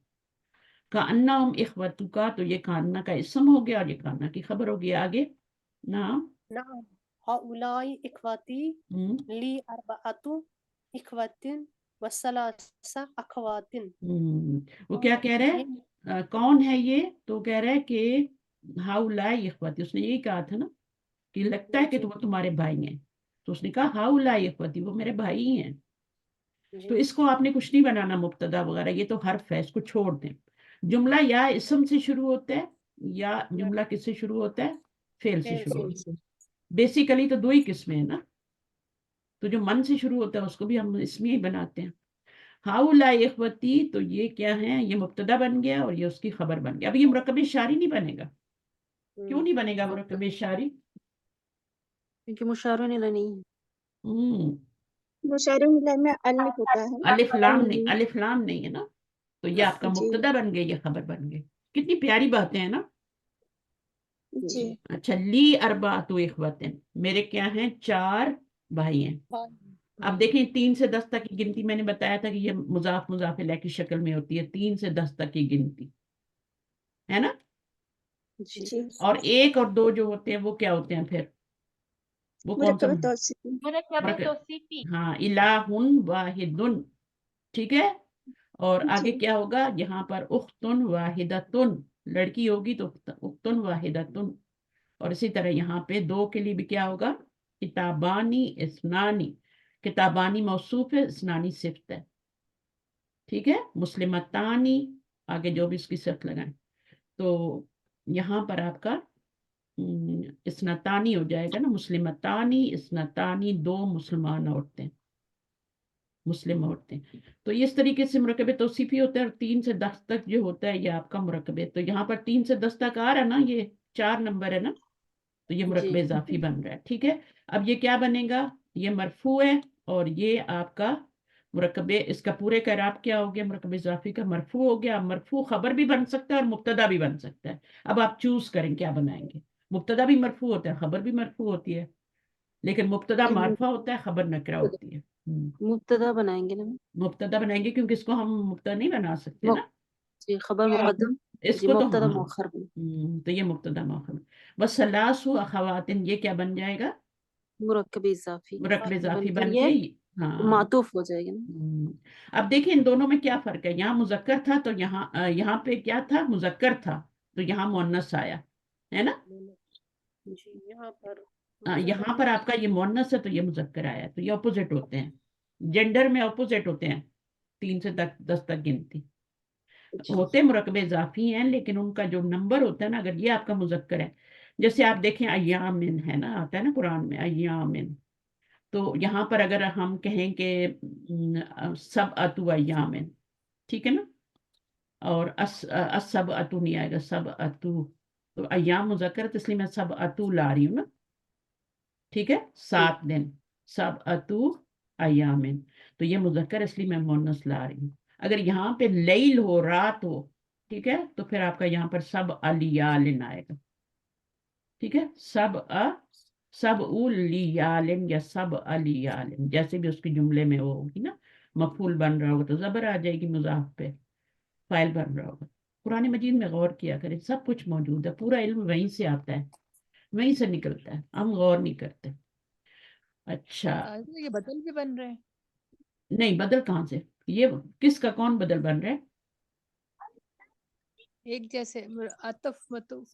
कान्ना हम इखवतु का, तो ये कान्ना का इसम हो गया और ये कान्ना की खबर हो गई। आगे नाम नाम हाउलाई इख्वाती हम्म ली अरबाअतु इख्वातिन वसलासा अखवातिन। वो क्या कह रहा है, ये कौन है ये, तो कह रहा है कि हाउलाई इखवती, उसने यही कहा था ना कि लगता है कि जी वो तुम्हारे भाई हैं, तो उसने कहा हाउलाई इखवती, वो मेरे भाई ही हैं। तो जी इसको आपने कुछ नहीं बनाना मुब्तदा वगैरह, ये तो हर्फ है, इसको छोड़ दें। जुमला या इसम से शुरू होता है या जुमला किससे शुरू होता है, फेल से फेल शुरू से होता है। बेसिकली तो दो ही किस्में हैं ना, तो जो मन से शुरू होता है उसको भी हम इसमें ही बनाते हैं। हाउला इख्वती, तो ये क्या है, ये मुब्तदा बन गया और ये उसकी खबर बन गया। अब ये मुरक्कब शारी नहीं बनेगा, क्यों नहीं बनेगा मुरक्कब शारी, क्योंकि मुशारुन इला नहीं है। मुशारुन इलै में अलिफ होता है अलिफ लाम नहीं, नुन। अलिफ लाम नहीं है ना, तो ये आपका जी मुब्तदा बन गया, ये खबर बन गई। कितनी प्यारी बातें हैं ना। जी अच्छा, ली अरबातु इख्वतिन, मेरे क्या हैं, 4 भाई हैं। अब देखें 3 से 10 तक की गिनती मैंने बताया था कि ये मुजाफ मुजाफ इलै की शक्ल में होती है, 3 से 10 तक की गिनती है ना। जी जी और 1 और 2 जो होते हैं वो क्या होते हैं फिर, वो कौन सा, मुरक्कब तौसीफी मुरक्कब मुरक्कब, तौसीफी। हाँ, इलाहुन वाहिदुन, ठीक है। और जी आगे क्या होगा, यहाँ पर उख्तुन वाहिदतुन, लड़की होगी तो उख्तुन वाहिदतुन। और इसी तरह यहाँ पे 2 के लिए भी क्या होगा, किताबानी इस्नानी, किताबानी मौसूफ है, इस्नानी सिफ्त है, ठीक है। मुस्लिमतानी, आगे जो भी इसकी सिफ्त लगाएं, तो यहाँ पर आपका इस्नतानी हो जाएगा ना, मुस्लिमतानी इस्नतानी, 2 मुसलमान औरतें, मुस्लिम औरतें। तो इस तरीके से मुरकब तौसीफी होता है, और 3 से 10 तक जो होता है ये आपका मुरकब है। तो यहाँ पर 3 से 10 तक आ रहा है ना, ये 4 नंबर है ना, तो ये मुरकब जी इजाफी बन रहा है, ठीक है। अब ये क्या बनेगा, ये मरफू है, और ये आपका मुरकब, इसका पूरे का इराब क्या हो गया, मुरकब इजाफी का मरफू हो गया। मरफू खबर भी बन सकता है और मुब्तदा भी बन सकता है, अब आप चूज करें क्या बनाएंगे। मुब्तदा भी मरफू होता है, खबर भी मरफू होती है, लेकिन मुब्तदा नहीं, मारफा होता है, खबर नकरा होती है। मुब्तदा बनाएंगे ना। मुब्तदा बनाएंगे क्योंकि इसको हम मुब्तदा नहीं बना सकते मु- ना, जी खबर मुकद्दम, जी इसको तो मुब्तदा हाँ, मुअख्खर बने। तो ये मुब्तदा मौखर। बस सलासु अखवातिन, ये क्या बन जाएगा, मुरक्कब इजाफी मुरक्कब इजाफी बनकर बन के, ये हाँ। मातूफ हो जाएगा ना। अब देखिए इन दोनों में क्या फर्क है, यहाँ मुजक्कर था तो यहाँ पे क्या था, मुजक्कर था, तो यहाँ मुअन्नस आया, है ना। जी यहाँ पर यहाँ पर आपका ये मुअन्नस है तो ये मुज़क्कर आया है, तो ये अपोजिट होते हैं, जेंडर में अपोजिट होते हैं, 3 से 10 तक गिनती होते मुरकबे इजाफी हैं, लेकिन उनका जो नंबर होता है ना, अगर ये आपका मुज़क्कर है, जैसे आप देखें अय्यामिन है ना, आता है ना कुरान में अय्यामिन, तो यहाँ पर अगर हम कहें कि सब अतु अय्यामिन, ठीक है ना, और सब अतु नहीं आएगा, सब अतु, तो अय्याम मुज़क्कर है तो इसलिए मैं सब अतु ला रही हूँ ना, ठीक है, 7 दिन, सब अतु अय्यामिन, तो ये मुज़क्कर इसलिए मैं मुअन्नस ला रही हूँ। अगर यहाँ पे लैल हो, रात हो, ठीक है, तो फिर आपका यहाँ पर सब अलियालिन आएगा, ठीक है, सब उलियालिन या सब अलियालिन, जैसे भी उसके जुमले में वो होगी ना, मफूल बन रहा होगा तो जबर आ जाएगी, मुज़ाफ पे फाइल बन रहा होगा। कुरान मजीद में गौर किया करें, सब कुछ मौजूद है, पूरा इल्म वहीं से आता है, वहीं से निकलता है, हम गौर नहीं करते। अच्छा, तो ये बदल भी बन रहे हैं? नहीं, बदल कहाँ से, ये किसका कौन बदल बन रहा है? एक जैसे अतफ मतुफ।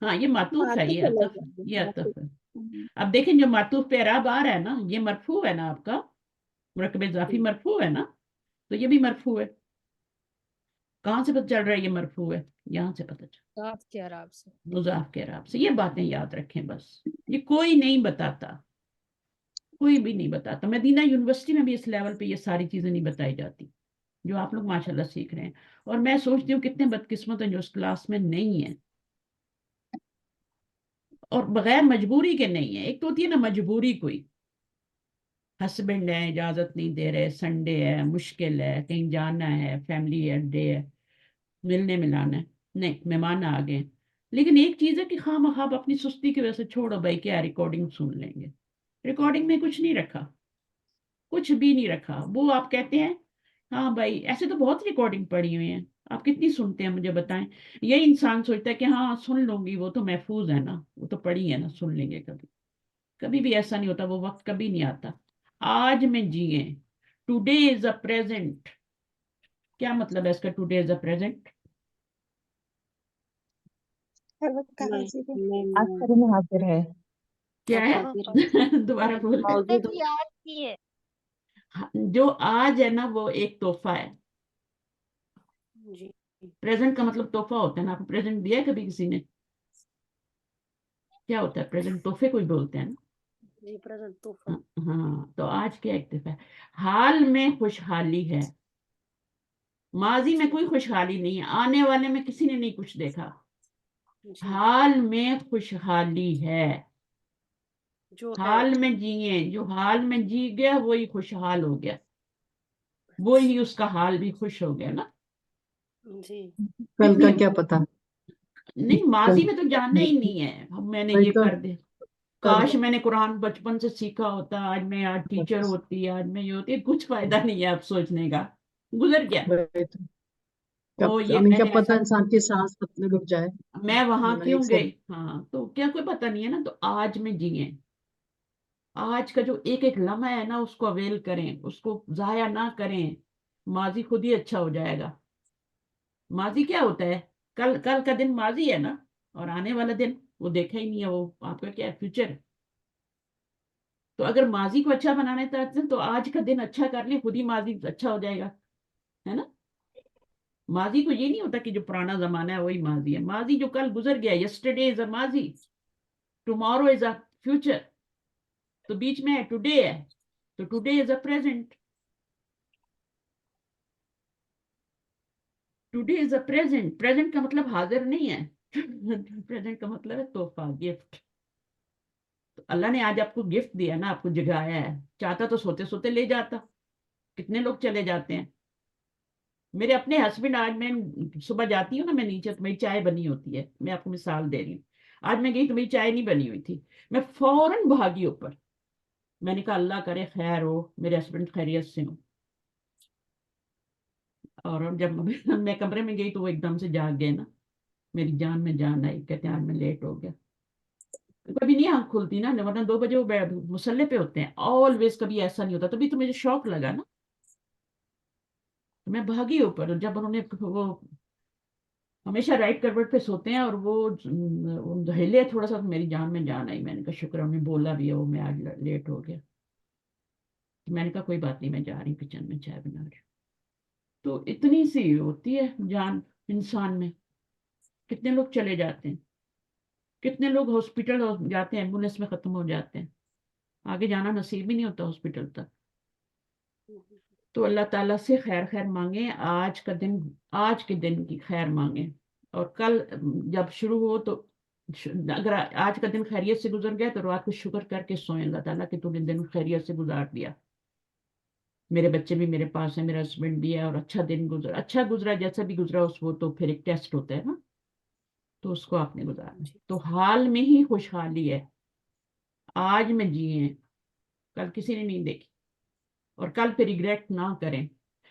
हाँ, ये मातूफ है, ये मातूफ अतफ है, अलग ये है, अतफ है। मातूफ। अब देखें जो मातूफ पे एराब आ रहा है ना, ये मरफू है ना आपका, मुरकब इजाफी मरफू है ना, तो ये भी मरफू है। कहाँ से पता चल रहा है ये मरफू है? यहाँ से पता चल, मुज़ाफ के अराब से। मुज़ाफ के एराब से। ये बातें याद रखें बस, ये कोई नहीं बताता, कोई भी नहीं बताता। मदीना यूनिवर्सिटी में भी इस लेवल पे ये सारी चीजें नहीं बताई जाती जो आप लोग माशाल्लाह सीख रहे हैं। और मैं सोचती हूँ कितने बदकिस्मत हैं जो उस क्लास में नहीं है, और बगैर मजबूरी के नहीं है। एक तो होती है ना मजबूरी, कोई हस्बैंड है इजाजत नहीं दे रहे, संडे है, मुश्किल है, कहीं जाना है, फैमिली अड्डे है, मिलने मिलाना है, नहीं मेहमान आ गए। लेकिन एक चीज है कि खामखा अपनी सुस्ती की वजह से छोड़ो भाई, क्या रिकॉर्डिंग सुन लेंगे, रिकॉर्डिंग में कुछ नहीं रखा, कुछ भी नहीं रखा। वो आप कहते हैं हाँ भाई, ऐसे तो बहुत रिकॉर्डिंग पड़ी हुई है, आप कितनी सुनते हैं मुझे बताएं। यही इंसान सोचता है कि हाँ सुन लूंगी, वो तो महफूज है ना, वो तो पड़ी है ना, सुन लेंगे कभी। कभी भी ऐसा नहीं होता, वो वक्त कभी नहीं आता। आज में जिए, टुडे इज अ प्रेजेंट। क्या मतलब है इसका, टुडे इज अ प्रेजेंट? हर वक्त का नहीं हाजिर है। नहीं आज नहीं, करे में हाजिर है। क्या अब है? हाजिर है, दोबारा बोल। मौजूद जी आज की है। जो आज है ना वो एक तोहफा है। जी। प्रेजेंट का मतलब तोहफा होता है ना, आपको प्रेजेंट दिया है कभी किसी ने? क्या होता है प्रेजेंट? तोहफे कोई बोलते हैं ना। जी प्रेजेंट तोहफा। हाँ, तो आज क्या एक तोहफा है। हाल में खुशहाली है, माजी में कोई खुशहाली नहीं है, आने वाले में किसी ने नहीं कुछ देखा। जी हाल में खुशहाली है, जो है। हाल में जिए, जो हाल में जी गया वही खुशहाल हो गया, वही उसका हाल भी खुश हो गया ना। जी कल कितनी, का क्या पता। नहीं कल माजी में तो जानना ही नहीं है, अब मैंने वही ये तो कर दे, कब। काश मैंने कुरान बचपन से सीखा होता, आज मैं आज टीचर होती, आज मैं ये होती, कुछ फायदा नहीं है अब सोचने का, गुजर गया। वही तो ओ कब, ये हमें क्या मैंने पता ऐसा, इंसान की सांस कब तक रुक जाए। मैं वहां वरना क्यों एक गई, सब। हाँ तो क्या कोई पता नहीं है ना। तो आज में जिए, आज का जो एक एक लम्हा है ना उसको अवेल करें, उसको जाया ना करें, माजी खुद ही अच्छा हो जाएगा। माजी क्या होता है? कल, कल का दिन माजी है ना, और आने वाला दिन वो देखा ही नहीं है, वो आपका क्या है, फ्यूचर है। तो अगर माजी को अच्छा बनाना चाहते हैं तो आज का दिन अच्छा कर ले, खुद ही माजी अच्छा हो जाएगा, है ना। माजी को ये नहीं होता कि जो पुराना जमाना है वही माजी है, माजी जो कल गुजर गया, यस्टरडे इज अ माजी, टुमारो इज अ फ्यूचर, तो बीच में है टुडे है, तो today is a present, today is a present. Present का मतलब हाजिर नहीं है, प्रेजेंट का मतलब है तोहफा, गिफ्ट। तो अल्लाह ने आज आपको गिफ्ट दिया ना, आपको जगाया है, चाहता तो सोते सोते ले जाता, कितने लोग चले जाते हैं। मेरे अपने हस्बैंड, आज मैं सुबह जाती हूँ ना मैं नीचे, तो मेरी चाय बनी होती है, मैं आपको मिसाल दे रही हूँ। आज मैं गई तो मेरी चाय नहीं बनी हुई थी, मैं फौरन भागी ऊपर, मैंने कहा अल्लाह करे खैर हो, मेरे हस्बैंड खैरियत से हो। और जब मैं कमरे में गई तो वो एकदम से जाग गए ना, मेरी जान में जान आई, कहते हैं आज मैं लेट हो गया। कभी नहीं आँख खुलती ना, वरना 2 बजे वो मुसल्ले पे होते हैं ऑलवेज, कभी ऐसा नहीं होता। तभी तो मुझे शौक लगा ना, तो मैं भागी ऊपर। जब उन्होंने वो ہمیشہ رائٹ کروٹ پہ سوتے ہیں اور وہ ہلے تھوڑا سا تو میری جان میں جان آئی. میں نے کہا شکر ہے انہیں بولا بھی ہے وہ میں آج لیٹ ہو گیا. میں نے کہا کوئی بات نہیں میں جا رہی ہوں کچن میں چائے بنا رہی ہوں. تو اتنی سی ہوتی ہے جان انسان میں. کتنے لوگ چلے جاتے ہیں, کتنے لوگ ہاسپٹل جاتے ہیں ایمبولینس میں ختم ہو جاتے ہیں, آگے جانا نصیب ہی نہیں ہوتا ہاسپٹل تک. تو اللہ تعالیٰ سے خیر خیر مانگیں, آج کے دن کی خیر مانگیں, اور کل جب شروع ہو تو اگر آج کا دن خیریت سے گزر گیا تو رات کو شکر کر کے سوئیں اللہ تعالیٰ کہ تو نے دن خیریت سے گزار دیا, میرے بچے بھی میرے پاس ہیں, میرا ہسبینڈ بھی ہے, اور اچھا دن گزرا, اچھا گزرا جیسا بھی گزرا اس وہ تو پھر ایک ٹیسٹ ہوتا ہے نا, تو اس کو آپ نے گزارنا. تو حال میں ہی خوشحالی ہے, آج میں جیئیں, کل کسی نے نہیں دیکھی, اور کل پہ ریگریٹ نہ کریں.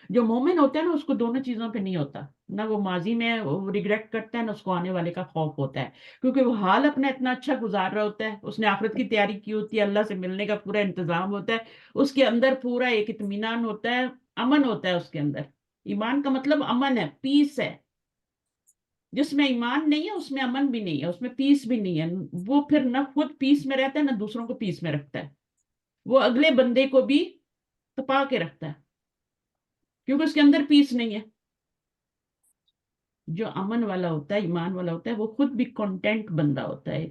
جو مومن ہوتا ہے نا اس کو دونوں چیزوں پہ نہیں ہوتا, نہ وہ ماضی میں وہ ریگریٹ کرتا ہے, نہ اس کو آنے والے کا خوف ہوتا ہے, کیونکہ وہ حال اپنا اتنا اچھا گزار رہا ہوتا ہے, اس نے آخرت کی تیاری کی ہوتی ہے, اللہ سے ملنے کا پورا انتظام ہوتا ہے, اس کے اندر پورا ایک اطمینان ہوتا ہے, امن ہوتا ہے اس کے اندر. ایمان کا مطلب امن ہے, پیس ہے. جس میں ایمان نہیں ہے اس میں امن بھی نہیں ہے, اس میں پیس بھی نہیں ہے. وہ پھر نہ خود پیس میں رہتا ہے نہ دوسروں کو پیس میں رکھتا ہے, وہ اگلے بندے کو بھی تپا کے رکھتا ہے, کیونکہ اس کے اندر پیس نہیں ہے. جو امن والا ہوتا ہے, ایمان والا ہوتا ہے, وہ خود بھی کنٹینٹ بندہ ہوتا ہے,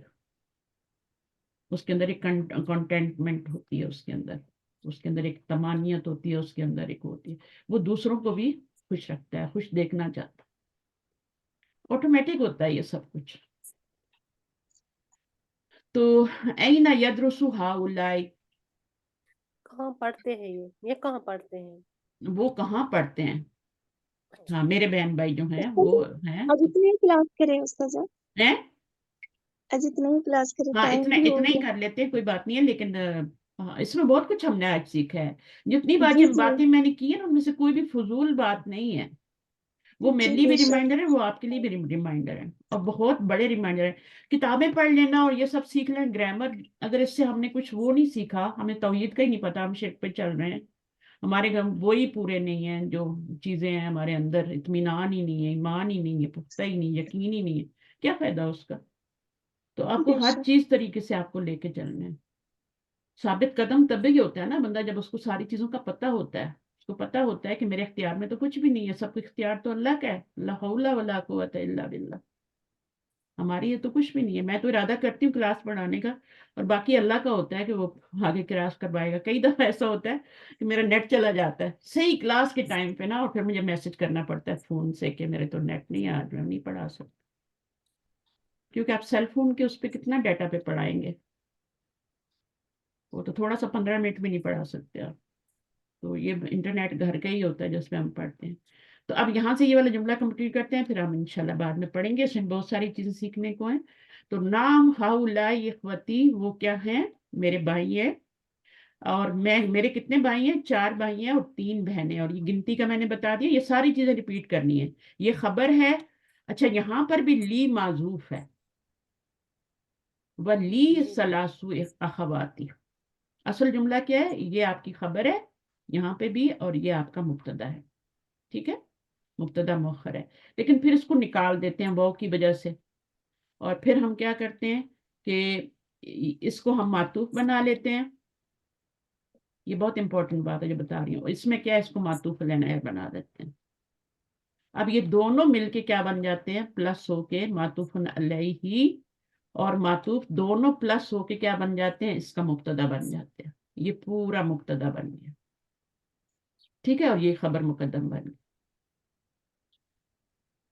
اس کے اندر ایک کنٹینٹمنٹ ہوتی ہے, اس کے اندر ایک طمانینت ہوتی ہے, اس کے اندر ایک ہوتی ہے, وہ دوسروں کو بھی خوش رکھتا ہے, خوش دیکھنا چاہتا ہے. آٹومیٹک ہوتا ہے یہ سب کچھ. تو این یدرسو ہاؤلائی, کہاں پڑھتے ہیں یہ کہاں پڑھتے ہیں؟ وہ کہاں پڑھتے ہیں؟ ہاں میرے بہن بھائی جو ہیں استاذہ وہ ہیں. آج اتنے ہی کلاس کریں استاذہ, ہیں؟ آج اتنے ہی کلاس کریں, ہاں ٹائم اتنا بھی ہو اتنا ہی گیا. کر لیتے ہیں, کوئی بات نہیں ہے, لیکن اس میں بہت کچھ ہم نے آج سیکھا ہے. جتنی جی جی باتیں میں نے کی ہیں ان میں سے کوئی بھی فضول بات نہیں ہے. وہ میرے جی لیے بے بھی شک. ریمائنڈر ہے, وہ آپ کے لیے بھی ریمائنڈر ہے, اور بہت بڑے ریمائنڈر ہے. کتابیں پڑھ لینا اور یہ سب سیکھ لیں, گرامر, اگر اس سے ہم نے کچھ وہ نہیں سیکھا, ہمیں توحید کا ہی نہیں پتا, ہم شرک پہ چل رہے ہیں, ہمارے گھر وہی پورے نہیں ہیں جو چیزیں ہیں ہمارے اندر, اطمینان ہی نہیں ہے, ایمان ہی نہیں ہے, پختہ ہی نہیں, یقین ہی نہیں ہے, کیا فائدہ اس کا؟ تو آپ کو بے ہر شک. چیز طریقے سے آپ کو لے کے چلنا ہے. ثابت قدم تب ہی ہوتا ہے نا بندہ جب اس کو ساری چیزوں کا پتہ ہوتا ہے, اس کو پتہ ہوتا ہے کہ میرے اختیار میں تو کچھ بھی نہیں ہے, سب کو اختیار تو اللہ کا ہے, لا حول ولا قوت الا باللہ. ہماری یہ تو کچھ بھی نہیں ہے. میں تو ارادہ کرتی ہوں کلاس پڑھانے کا, اور باقی اللہ کا ہوتا ہے کہ وہ آگے کلاس کروائے گا. کئی دفعہ ایسا ہوتا ہے کہ میرا نیٹ چلا جاتا ہے صحیح کلاس کے ٹائم پہ نا, اور پھر مجھے میسج کرنا پڑتا ہے فون سے کہ میرے تو نیٹ نہیں, آج میں نہیں پڑھا سکتا. کیونکہ آپ سیل فون کے اس پہ کتنا ڈیٹا پہ پڑھائیں گے, وہ تو تھوڑا سا 15 منٹ بھی نہیں پڑھا سکتے آپ. تو یہ انٹرنیٹ گھر کا ہی ہوتا ہے جس میں ہم پڑھتے ہیں. تو اب یہاں سے یہ والا جملہ کمپلیٹ کرتے ہیں, پھر ہم انشاءاللہ بعد میں پڑھیں گے, اس میں بہت ساری چیزیں سیکھنے کو ہیں. تو نام ہاؤلائی اخوتی, وہ کیا ہیں؟ میرے بھائی ہیں. اور میرے کتنے بھائی ہیں؟ 4 بھائی ہیں اور 3 بہنیں, اور یہ گنتی کا میں نے بتا دیا, یہ ساری چیزیں ریپیٹ کرنی ہے. یہ خبر ہے. اچھا یہاں پر بھی لی معذوف ہے, ولی سلاسو اخواتی. اصل جملہ کیا ہے؟ یہ آپ کی خبر ہے یہاں پہ بھی, اور یہ آپ کا مبتدا ہے. ٹھیک ہے, مبتدا مؤخر ہے, لیکن پھر اس کو نکال دیتے ہیں واو کی وجہ سے, اور پھر ہم کیا کرتے ہیں کہ اس کو ہم معطوف بنا لیتے ہیں. یہ بہت امپورٹنٹ بات ہے جو بتا رہی ہوں, اس میں کیا ہے, اس کو معطوف لنائر بنا دیتے ہیں. اب یہ دونوں مل کے کیا بن جاتے ہیں؟ پلس ہو کے معطوف علیہ اور معطوف دونوں پلس ہو کے کیا بن جاتے ہیں؟ اس کا مبتدا بن جاتے ہیں. یہ پورا مبتدا بن گیا. ٹھیک ہے, اور یہ خبر مقدم بن گئی.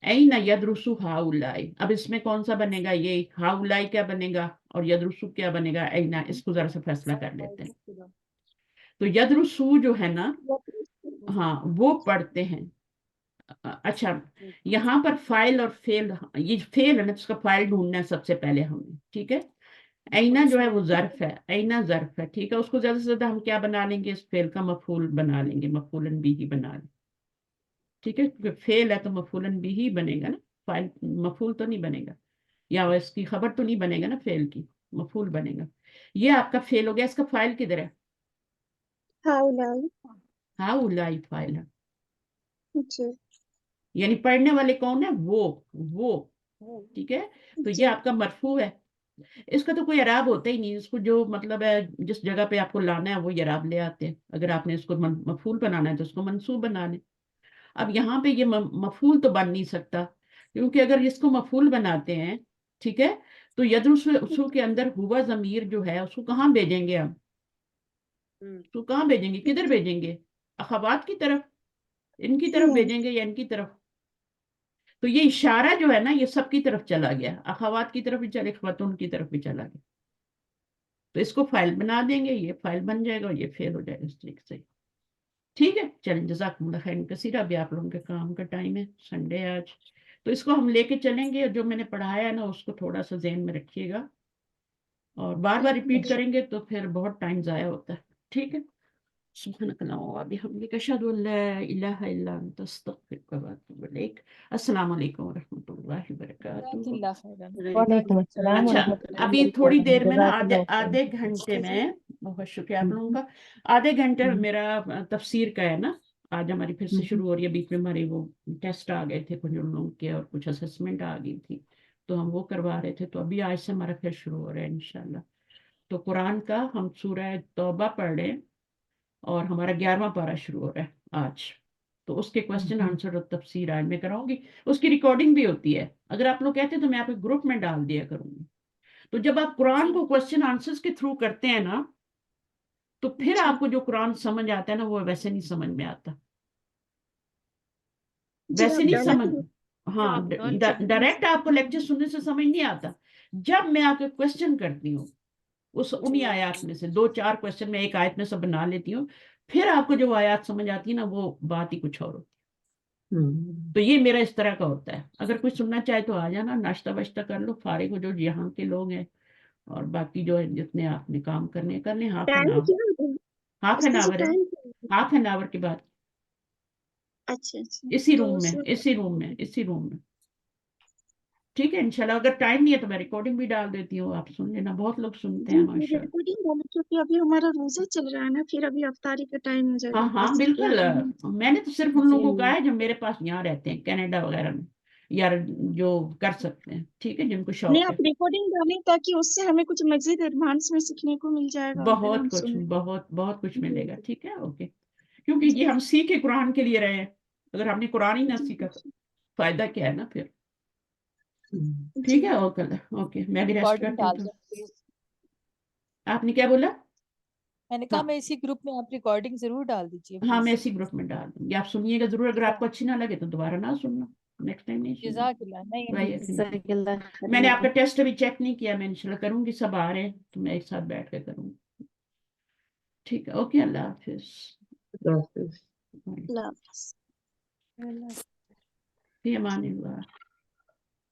این یدرسو ہاؤلائی, اب اس میں کون سا بنے گا؟ یہ ہاؤلائی کیا بنے گا اور یدرسو کیا بنے گا؟ این, اس کو ذرا سا فیصلہ کر لیتے ہیں. تو یدرسو جو ہے نا, ہاں وہ پڑھتے ہیں. اچھا یہاں پر فائل اور فیل, یہ فیل ہے نا, اس کا فائل ڈھونڈنا ہے سب سے پہلے ہمیں. ٹھیک ہے, اینا جو ہے وہ ظرف ہے, اینا ظرف ہے. ٹھیک ہے, اس کو زیادہ سے زیادہ ہم کیا بنا لیں گے؟ اس فیل کا مفعول بنا لیں گے, مفعولن بھی ہی بنا لیں. ٹھیک ہے, کیونکہ فیل ہے تو مفعولن بھی ہی بنے گا نا, فائل مفعول تو نہیں بنے گا, یا اس کی خبر تو نہیں بنے گا نا, فیل کی مفعول بنے گا. یہ آپ کا فیل ہو گیا. اس کا فائل کدھر ہے؟ ہاؤلائی. ہاؤلائی فائل ہے. جی. یعنی پڑھنے والے کون ہے؟ وہ ٹھیک ہے. تو یہ آپ کا مرفوع ہے. اس کا تو کوئی اعراب ہوتا ہی نہیں. اس کو جو مطلب ہے جس جگہ پہ آپ کو لانا ہے وہ اعراب لے آتے ہیں. اگر آپ نے اس کو مفعول بنانا ہے تو اس کو منصوب بنا لیں. اب یہاں پہ یہ مفعول تو بن نہیں سکتا، کیونکہ اگر اس کو مفعول بناتے ہیں ٹھیک ہے تو یدرسو کے اندر ہوا ضمیر جو ہے اس کو کہاں بھیجیں گے ہم؟ اس کو کہاں بھیجیں گے؟ کدھر بھیجیں گے؟ اخوات کی طرف، ان کی طرف بھیجیں گے یا ان کی طرف؟ تو یہ اشارہ جو ہے نا یہ سب کی طرف چلا گیا، اخوات کی طرف بھی چلے، خواتون کی طرف بھی چلا گیا. تو اس کو فائل بنا دیں گے، یہ فائل بن جائے گا اور یہ فیل ہو جائے گا اس طریقے سے. ٹھیک ہے چلیں، جزاکم اللہ خیر کثیر. ابھی آپ لوگوں کے کام کا ٹائم ہے، سنڈے آج، تو اس کو ہم لے کے چلیں گے. جو میں نے پڑھایا نا اس کو تھوڑا سا ذہن میں رکھیے گا، اور بار بار ریپیٹ کریں گے تو پھر بہت ٹائم ضائع ہوتا ہے. ٹھیک ہے. سبحانک اللہم وبحمدک اشہد ان لا الہ الا انت استغفرک واتوب الیک. السلام علیکم ورحمۃ اللہ وبرکاتہ. جزاک اللہ خیرا. وعلیکم السلام اچھا ورحمۃ اللہ ابھی تھوڑی وبرکاتہ. دیر میں نا جزاک اللہ خیر. آدھے گھنٹے میں، بہت شکریہ آپ لوگوں کا، آدھے گھنٹے میرا تفسیر کا ہے نا. آج ہماری پھر سے شروع ہو رہی ہے. بیچ میں ہمارے وہ ٹیسٹ آ گئے تھے کچھ ان لوگوں کے، اور کچھ اسسمنٹ آ گئی تھی تو ہم وہ کروا رہے تھے. تو ابھی آج سے ہمارا پھر شروع ہو رہا ہے انشاءاللہ. تو قرآن کا ہم سورہ توبہ پڑھ رہے ہیں اور ہمارا 11واں پارہ شروع ہو رہا ہے آج. تو اس کے کوسچن آنسر اور تفسیر آج میں کراؤں گی. اس کی ریکارڈنگ بھی ہوتی ہے. اگر آپ لوگ کہتے ہیں تو میں آپ کے گروپ میں ڈال دیا کروں گی. تو جب آپ قرآن کو کوسچن آنسرز کے تھرو کرتے ہیں نا تو پھر آپ کو جو قرآن سمجھ آتا ہے نا وہ ویسے نہیں سمجھ میں آتا، ویسے نہیں سمجھ. ہاں ڈائریکٹ آپ کو لیکچر سننے سے سمجھ نہیں آتا. جب میں آپ کے کوسچن کرتی ہوں انہی آیات میں سے 2-4 کوسچن میں ایک آیت میں سب بنا لیتی ہوں، پھر آپ کو جو آیات سمجھ آتی ہے نا وہ بات ہی کچھ اور ہوتی ہے. تو یہ میرا اس طرح کا ہوتا ہے. اگر کوئی سننا چاہے تو آ جانا، ناشتہ واشتہ کر لو، فارغ ہو جو یہاں کے لوگ ہیں، اور باقی جو جتنے آپ نے کام کرنے کر لیں. ہاف این آور ہے، ہاف این آور کے بعد اچھا اسی تو روم میں. ٹھیک ہے انشاءاللہ. اگر ٹائم نہیں ہے تو میں ریکارڈنگ بھی ڈال دیتی ہوں، آپ سن لینا. بہت لوگ سنتے ہیں ماشاءاللہ. ریکارڈنگ ڈالو کیونکہ ابھی ہمارا روزہ چل رہا ہے نا، پھر ابھی افطاری کا ٹائم ہو جائے گا. ہاں بالکل. میں نے تو صرف ان لوگوں کو کہا ہے جو میرے پاس یہاں رہتے ہیں کینیڈا وغیرہ میں، یا جو کر سکتے ہیں ٹھیک ہے، جن کو نہیں شوق ہے. آپ ریکارڈنگ ڈالیں تاکہ اس سے ہمیں کچھ مزید ایڈوانس میں سیکھنے کو مل جائے گا، پھر ہم سنیں. بہت کچھ ملے گا. ٹھیک ہے اوکے. کیونکہ یہ ہم سیکھے قرآن کے لیے رہے ہیں. اگر ہم نے قرآن ہی نہ سیکھا تو فائدہ کیا ہے نا پھر. ٹھیک ہے اوکے. میں بھی ریسٹ ریکارڈنگ کرتی ہوں. ڈال دیں پلیز. آپ نے کیا بولا؟ میں نے کہا میں اسی گروپ میں آپ ریکارڈنگ ضرور ڈال دیجیے ہاں میں پلیز. اسی گروپ میں ڈال دوں گی. آپ سنیے گا ضرور. اگر آپ کو اچھی نہ لگے تو دوبارہ نہ سننا، نیکسٹ ٹائم نہیں سننا. جزاک اللہ. نہیں میں نے آپ کا ٹیسٹ ابھی چیک نہیں کیا. میں انشاءاللہ کروں گی. سب آ رہے ہیں تو میں ایک ساتھ بیٹھ کے کروں گی. ٹھیک ہے اوکے. اللہ حافظ. اللہ حافظ. فی امان اللہ.